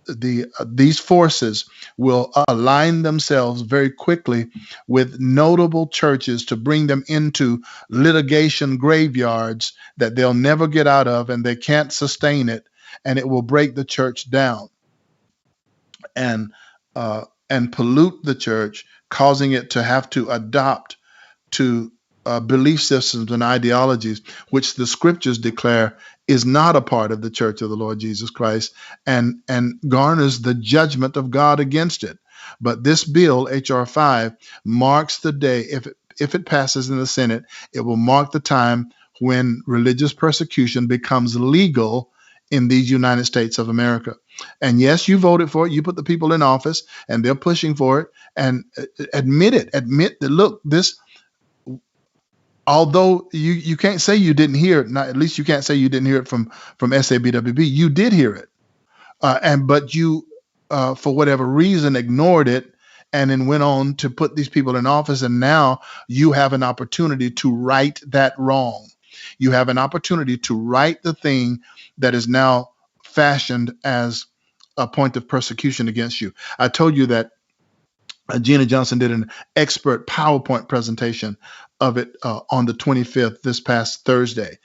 these forces will align themselves very quickly with notable churches to bring them into litigation graveyards that they'll never get out of, and they can't sustain it, and it will break the church down and pollute the church, causing it to have to adopt to belief systems and ideologies which the scriptures declare is not a part of the church of the Lord Jesus Christ, and garners the judgment of God against it. But this bill, HR5, marks the day, if it passes in the Senate, it will mark the time when religious persecution becomes legal in these United States of America. And yes, you voted for it. You put the people in office, and they're pushing for it. And admit that, look, this, although you can't say you didn't hear it, at least you can't say you didn't hear it from SABWB. You did hear it, but you, for whatever reason, ignored it, and then went on to put these people in office. And now you have an opportunity to right that wrong. You have an opportunity to right the thing that is now fashioned as a point of persecution against you. I told you that Gina Johnson did an expert PowerPoint presentation of it on the 25th, this past Thursday.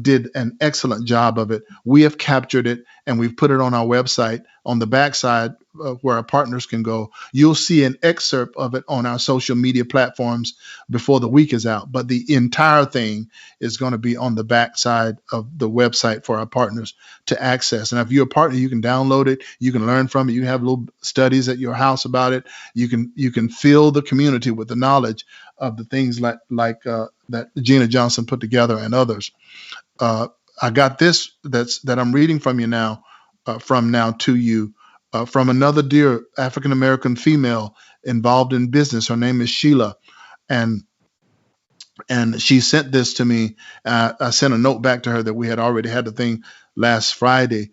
Did an excellent job of it. We have captured it, and we've put it on our website. On the backside, where our partners can go, you'll see an excerpt of it on our social media platforms before the week is out. But the entire thing is going to be on the backside of the website for our partners to access. And if you're a partner, you can download it. You can learn from it. You can have little studies at your house about it. You can fill the community with the knowledge of the things like that Gina Johnson put together and others. I got this that I'm reading from you now, to you, from another dear African American female involved in business. Her name is Sheila, and she sent this to me. I sent a note back to her that we had already had the thing last Thursday.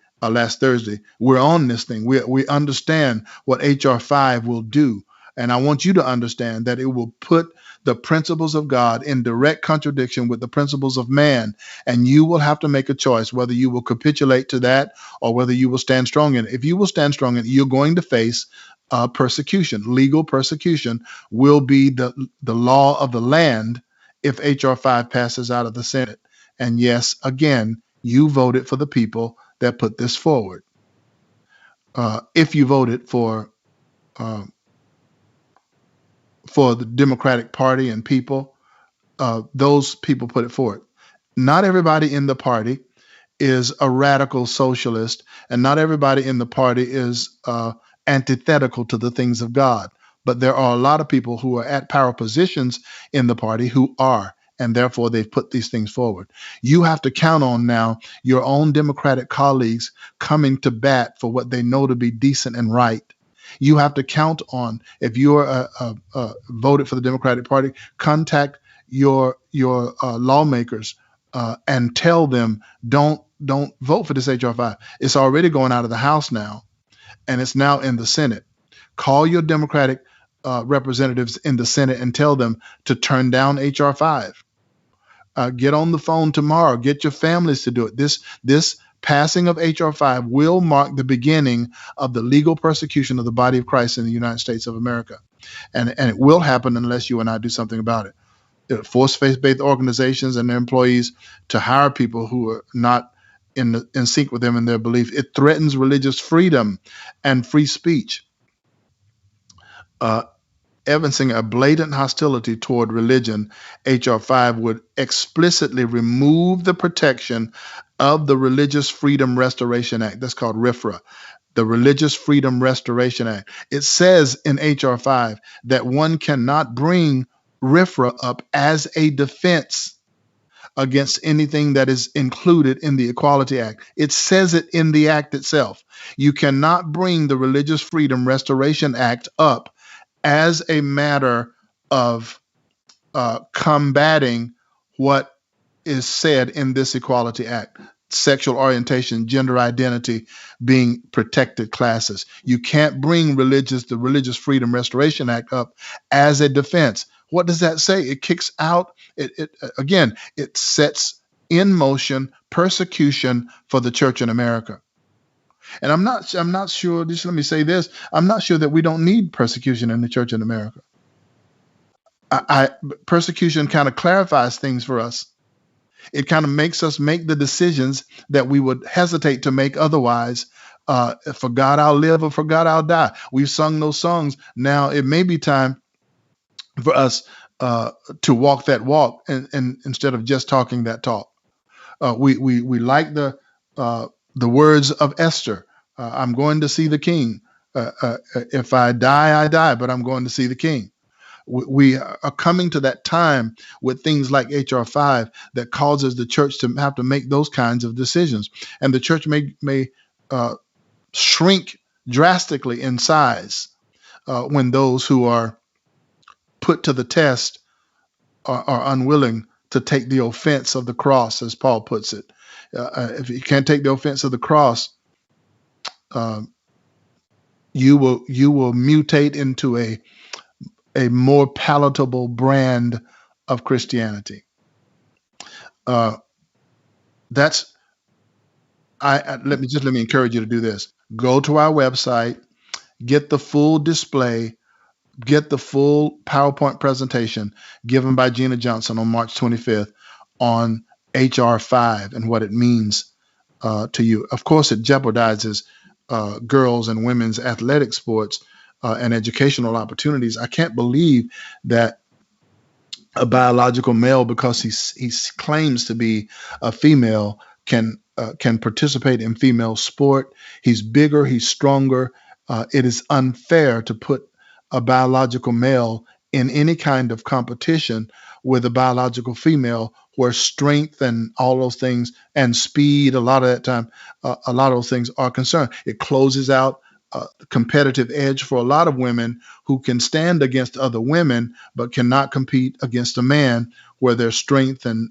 We're on this thing. We understand what HR5 will do. And I want you to understand that it will put the principles of God in direct contradiction with the principles of man. And you will have to make a choice whether you will capitulate to that or whether you will stand strong in it. If you will stand strong in it, you're going to face persecution. Legal persecution will be the law of the land if HR5 passes out of the Senate. And yes, again, you voted for the people that put this forward. If you voted uh, for the Democratic Party and people, those people put it forward. Not everybody in the party is a radical socialist, and not everybody in the party is antithetical to the things of God. But there are a lot of people who are at power positions in the party who are, and therefore they've put these things forward. You have to count on now your own Democratic colleagues coming to bat for what they know to be decent and right. You have to count on, if you're voted for the Democratic Party, contact your lawmakers and tell them don't vote for this HR5. It's already going out of the House now, and it's now in the Senate. Call your Democratic representatives in the Senate and tell them to turn down HR5. Get on the phone tomorrow. Get your families to do it. This passing of HR5 will mark the beginning of the legal persecution of the body of Christ in the United States of America, and it will happen unless you and I do something about it. Force faith-based organizations and their employees to hire people who are not in sync with them in their belief. It threatens religious freedom and free speech, evincing a blatant hostility toward religion. HR5 would explicitly remove the protection of the Religious Freedom Restoration Act. That's called RFRA, the Religious Freedom Restoration Act. It says in HR5 that one cannot bring RFRA up as a defense against anything that is included in the Equality Act. It says it in the act itself. You cannot bring the Religious Freedom Restoration Act up as a matter of combating what is said in this Equality Act. Sexual orientation, gender identity being protected classes. You can't bring the Religious Freedom Restoration Act up as a defense. What does that say? It kicks out, it sets in motion persecution for the church in America. And I'm not sure, just let me say this, I'm not sure that we don't need persecution in the church in America. Persecution kind of clarifies things for us. It kind of makes us make the decisions that we would hesitate to make otherwise. For God I'll live, or for God I'll die. We've sung those songs. Now it may be time for us to walk that walk, and instead of just talking that talk. We like the words of Esther. I'm going to see the king. If I die, I die, but I'm going to see the king. We are coming to that time with things like HR5 that causes the church to have to make those kinds of decisions. And the church may shrink drastically in size when those who are put to the test are unwilling to take the offense of the cross, as Paul puts it. If you can't take the offense of the cross, you will mutate into a more palatable brand of Christianity. Let me encourage you to do this. Go to our website, get the full display, get the full PowerPoint presentation given by Gina Johnson on March 25th on HR5 and what it means to you. Of course, it jeopardizes girls' and women's athletic sports and educational opportunities. I can't believe that a biological male, because he claims to be a female, can participate in female sport. He's bigger, he's stronger. It is unfair to put a biological male in any kind of competition with a biological female, where strength and all those things and speed, a lot of that time, a lot of those things are concerned. It closes out competitive edge for a lot of women who can stand against other women but cannot compete against a man, where their strength and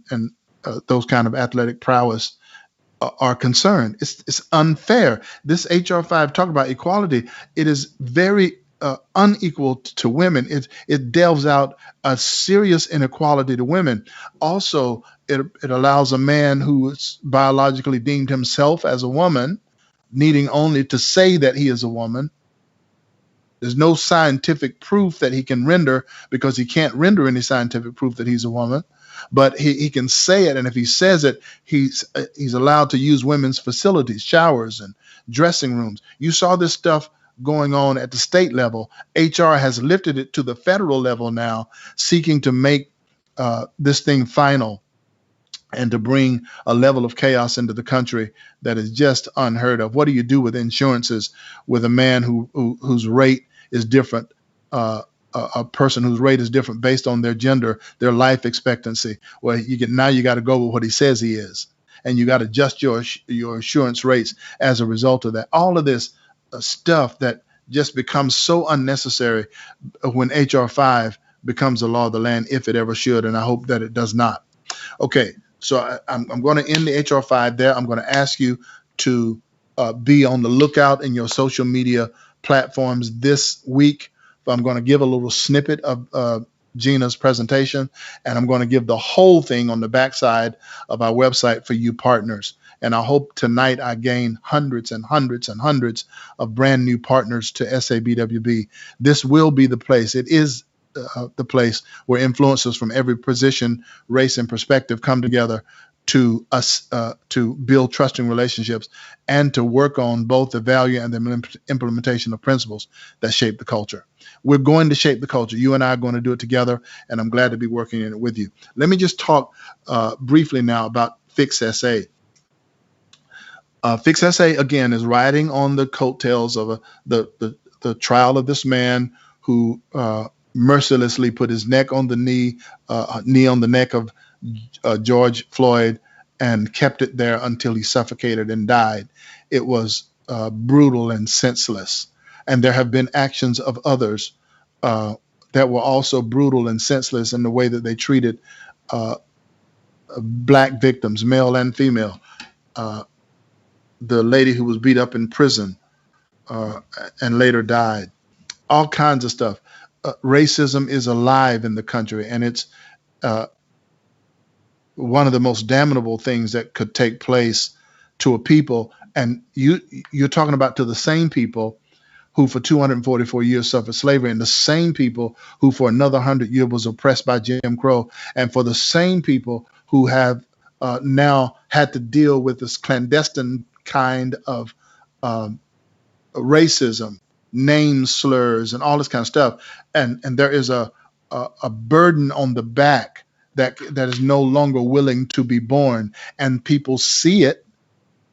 those kind of athletic prowess are concerned. It's unfair. This HR5 talk about equality. It is very unequal to women. It delves out a serious inequality to women. Also, it allows a man who is biologically deemed himself as a woman, needing only to say that he is a woman, There's no scientific proof that he can render, because he can't render any scientific proof that he's a woman. But he can say it, and if he says it, he's allowed to use women's facilities, showers, and dressing rooms. You saw this stuff going on at the state level. HR has lifted it to the federal level now, seeking to make this thing final and to bring a level of chaos into the country that is just unheard of. What do you do with insurances with a man whose rate is different, a person whose rate is different based on their gender, their life expectancy? Well, you got to go with what he says he is, and you got to adjust your insurance rates as a result of that. All of this stuff that just becomes so unnecessary when HR5 becomes the law of the land, if it ever should, and I hope that it does not. Okay, so I'm going to end the HR5 there. I'm going to ask you to be on the lookout in your social media platforms this week. I'm going to give a little snippet of Gina's presentation, and I'm going to give the whole thing on the backside of our website for you partners. And I hope tonight I gain hundreds and hundreds and hundreds of brand new partners to SABWB. This will be the place. It is the place where influencers from every position, race, and perspective come together to build trusting relationships and to work on both the value and the implementation of principles that shape the culture. We're going to shape the culture. You and I are going to do it together, and I'm glad to be working in it with you. Let me just talk briefly now about Fix SA. Fix SA, again, is riding on the coattails of the trial of this man who mercilessly put his neck on the knee on the neck of George Floyd and kept it there until he suffocated and died. It was brutal and senseless. And there have been actions of others that were also brutal and senseless in the way that they treated black victims, male and female. The lady who was beat up in prison and later died. All kinds of stuff. Racism is alive in the country, and it's one of the most damnable things that could take place to a people. And you're talking about to the same people who for 244 years suffered slavery, and the same people who for another 100 years was oppressed by Jim Crow, and for the same people who have now had to deal with this clandestine kind of racism, name slurs, and all this kind of stuff. And there is a burden on the back that is no longer willing to be borne, and people see it.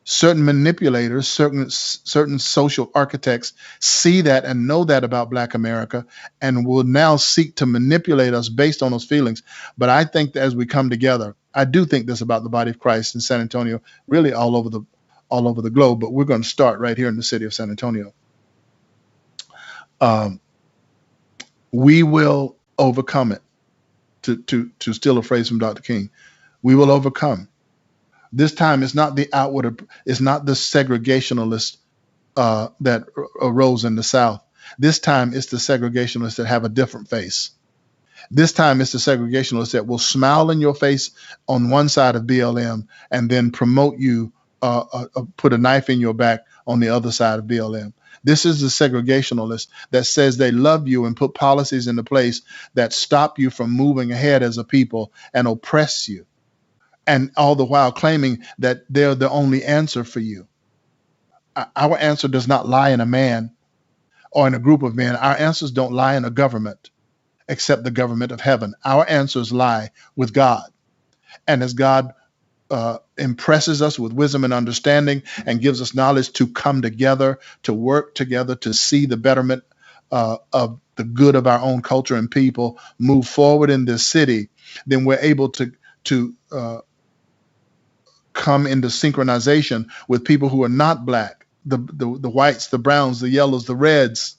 Certain manipulators, certain social architects see that and know that about Black America, and will now seek to manipulate us based on those feelings. But I think that as we come together, I do think this about the body of Christ in San Antonio, really all over the globe. But we're going to start right here in the city of San Antonio. We will overcome it. To steal a phrase from Dr. King, we will overcome. This time it's not the outward, it's not the segregationalists that arose in the South. This time it's the segregationists that have a different face. This time it's the segregationists that will smile in your face on one side of BLM and then promote you, put a knife in your back on the other side of BLM. This is the segregationalist that says they love you and put policies into place that stop you from moving ahead as a people and oppress you, and all the while claiming that they're the only answer for you. Our answer does not lie in a man or in a group of men. Our answers don't lie in a government, except the government of heaven. Our answers lie with God. And as God impresses us with wisdom and understanding and gives us knowledge to come together, to work together, to see the betterment of the good of our own culture and people move forward in this city, then we're able to come into synchronization with people who are not Black, the whites, the browns, the yellows, the reds,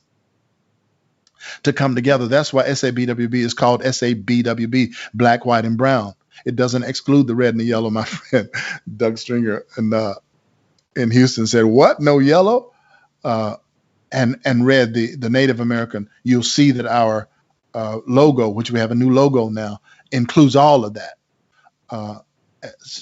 to come together. That's why SABWB is called SABWB, Black, White, and Brown. It doesn't exclude the red and the yellow. My friend Doug Stringer in Houston said, "What? No yellow?" And red, the Native American. You'll see that our logo, which we have a new logo now, includes all of that.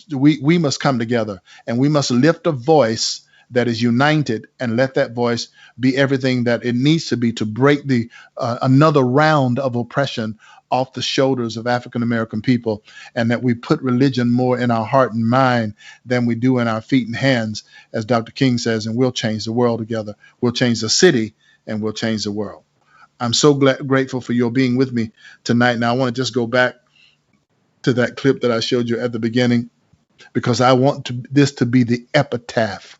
We must come together, and we must lift a voice that is united, and let that voice be everything that it needs to be to break the another round of oppression off the shoulders of African American people, and that we put religion more in our heart and mind than we do in our feet and hands, as Dr. King says, and we'll change the world together. We'll change the city, and we'll change the world. I'm so grateful for your being with me tonight. Now, I want to just go back to that clip that I showed you at the beginning, because I want this to be the epitaph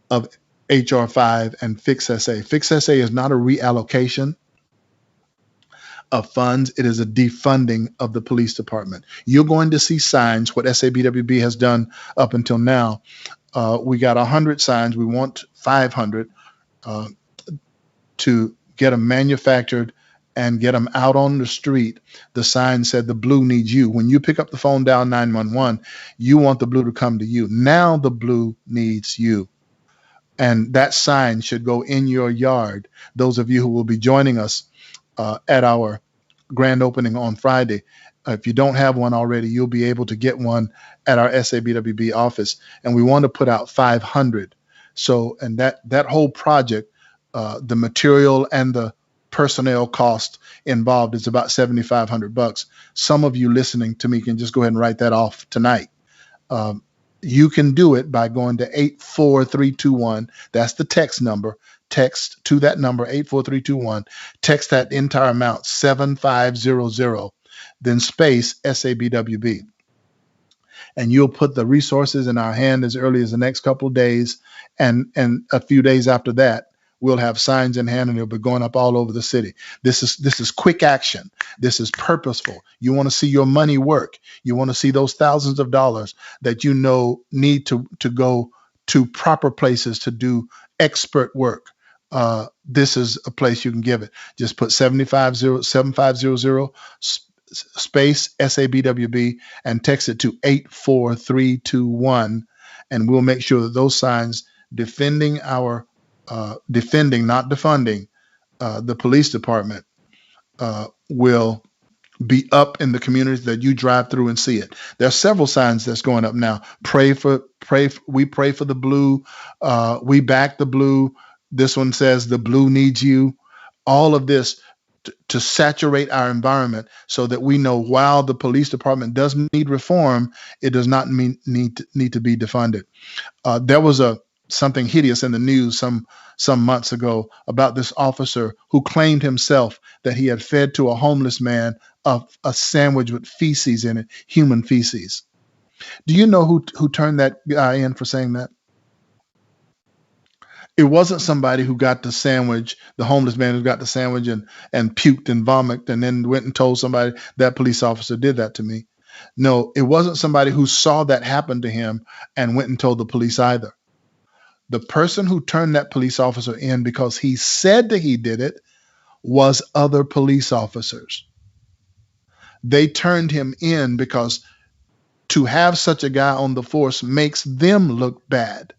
of HR5 and Fix SA. Fix SA is not a reallocation of funds. It is a defunding of the police department. You're going to see signs, what SABWB has done up until now. We got 100 signs. We want 500 to get them manufactured and get them out on the street. The sign said, "The blue needs you." When you pick up the phone, dial 911, you want the blue to come to you. Now the blue needs you. And that sign should go in your yard. Those of you who will be joining us at our grand opening on Friday, if you don't have one already, you'll be able to get one at our SABWB office. And we want to put out 500. So, and that whole project, the material and the personnel cost involved is about $7,500. Some of you listening to me can just go ahead and write that off tonight. You can do it by going to 84321. That's the text number. Text to that number, 84321. Text that entire amount, 7500, then space SABWB. And you'll put the resources in our hand as early as the next couple of days. And a few days after that, we'll have signs in hand, and they'll be going up all over the city. This is quick action. This is purposeful. You want to see your money work. You want to see those thousands of dollars that you know need to go to proper places to do expert work. This is a place you can give it. Just put 7500 space SABWB and text it to 84321, and we'll make sure that those signs defending, not defunding, the police department will be up in the communities that you drive through and see it. There are several signs that's going up now. We pray for the blue. We back the blue. This one says the blue needs you. All of this to saturate our environment so that we know while the police department does need reform, it does not need to be defunded. There was something hideous in the news some months ago about this officer who claimed himself that he had fed to a homeless man a sandwich with feces in it, human feces. Do you know who turned that guy in for saying that? It wasn't somebody who got the sandwich, the homeless man who got the sandwich and puked and vomited and then went and told somebody that police officer did that to me. No, it wasn't somebody who saw that happen to him and went and told the police either. The person who turned that police officer in because he said that he did it was other police officers. They turned him in because to have such a guy on the force makes them look bad.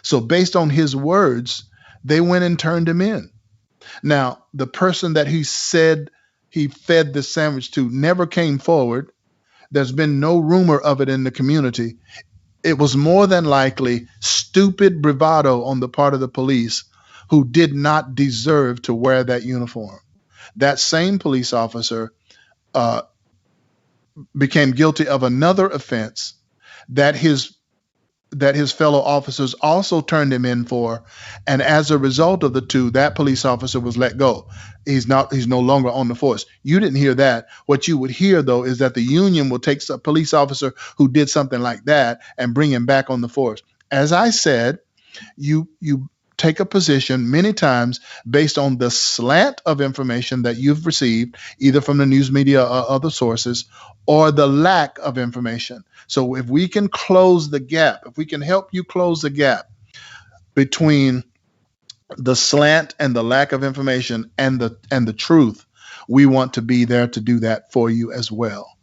So based on his words, they went and turned him in. Now, the person that he said he fed the sandwich to never came forward. There's been no rumor of it in the community. It was more than likely stupid bravado on the part of the police who did not deserve to wear that uniform. That same police officer became guilty of another offense that his fellow officers also turned him in for, and as a result of the two, that police officer was let go. He's no longer on the force. You didn't hear that. What you would hear, though, is that the union will take a police officer who did something like that and bring him back on the force. As I said, you take a position many times based on the slant of information that you've received, either from the news media or other sources, or the lack of information. So if we can close the gap, if we can help you close the gap between the slant and the lack of information and the truth, we want to be there to do that for you as well.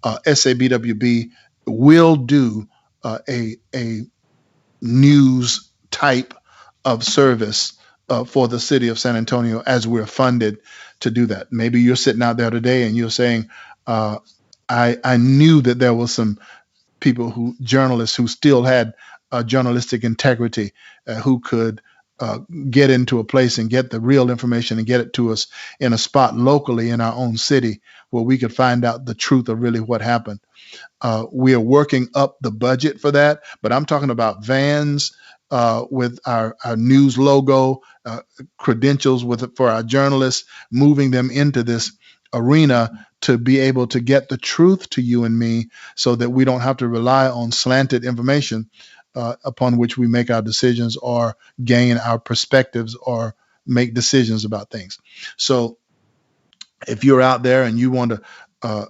SABWB will do a news type of service for the city of San Antonio as we're funded to do that. Maybe you're sitting out there today and you're saying, I knew that there was some journalists who still had journalistic integrity, who could get into a place and get the real information and get it to us in a spot locally in our own city where we could find out the truth of really what happened. We are working up the budget for that, but I'm talking about vans with our news logo, credentials for our journalists, moving them into this arena to be able to get the truth to you and me so that we don't have to rely on slanted information upon which we make our decisions or gain our perspectives or make decisions about things. So if you're out there and you want to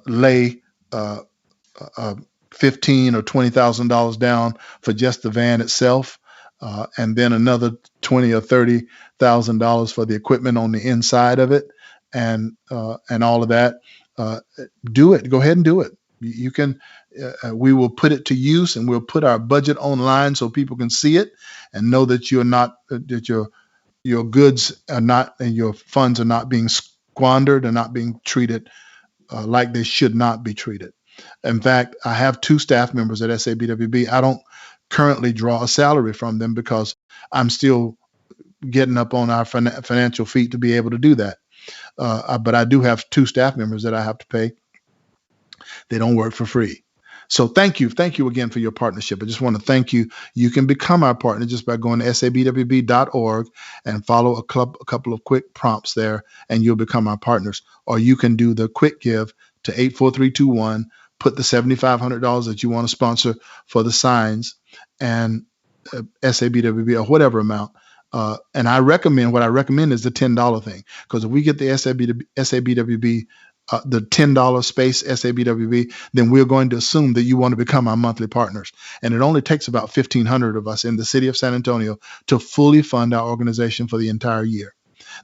lay $15,000 or $20,000 down for just the van itself, and then another $20,000 or $30,000 for the equipment on the inside of it, and all of that, do it. Go ahead and do it. You can. We will put it to use, and we'll put our budget online so people can see it and know that you're not that your goods are not and your funds are not being squandered and not being treated like they should not be treated. In fact, I have 2 staff members at SABWB. I don't currently draw a salary from them because I'm still getting up on our financial feet to be able to do that. But I do have 2 staff members that I have to pay. They don't work for free. So thank you again for your partnership. I just want to thank you. You can become our partner just by going to sabwb.org and follow a couple of quick prompts there, and you'll become our partners. Or you can do the quick give to 84321, put the $7,500 that you want to sponsor for the signs and SABWB or whatever amount. And what I recommend is the $10 thing, because if we get the SABWB the $10 space SABWB, then we're going to assume that you want to become our monthly partners. And it only takes about 1,500 of us in the city of San Antonio to fully fund our organization for the entire year.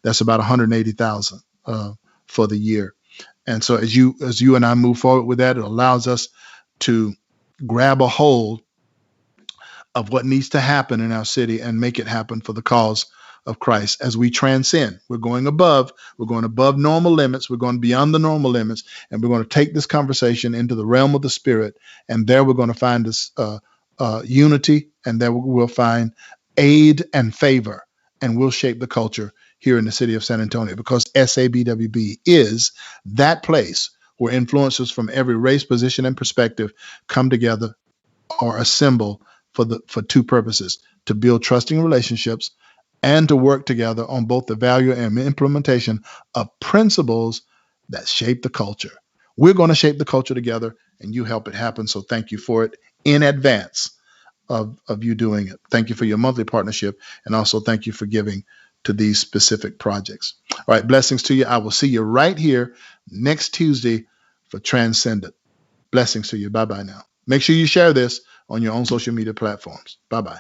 That's about 180,000 for the year. And so as you and I move forward with that, it allows us to grab a hold of what needs to happen in our city and make it happen for the cause of Christ as we transcend. We're going above normal limits. We're going beyond the normal limits, and we're going to take this conversation into the realm of the spirit. And there we're going to find this unity, and there we'll find aid and favor, and we'll shape the culture here in the city of San Antonio, because SABWB is that place where influencers from every race, position, and perspective come together or assemble for 2 purposes: to build trusting relationships and to work together on both the value and implementation of principles that shape the culture. We're going to shape the culture together, and you help it happen. So thank you for it in advance of you doing it. Thank you for your monthly partnership, and also thank you for giving to these specific projects. All right, blessings to you. I will see you right here next Tuesday for Transcendent. Blessings to you. Bye-bye now. Make sure you share this on your own social media platforms. Bye-bye.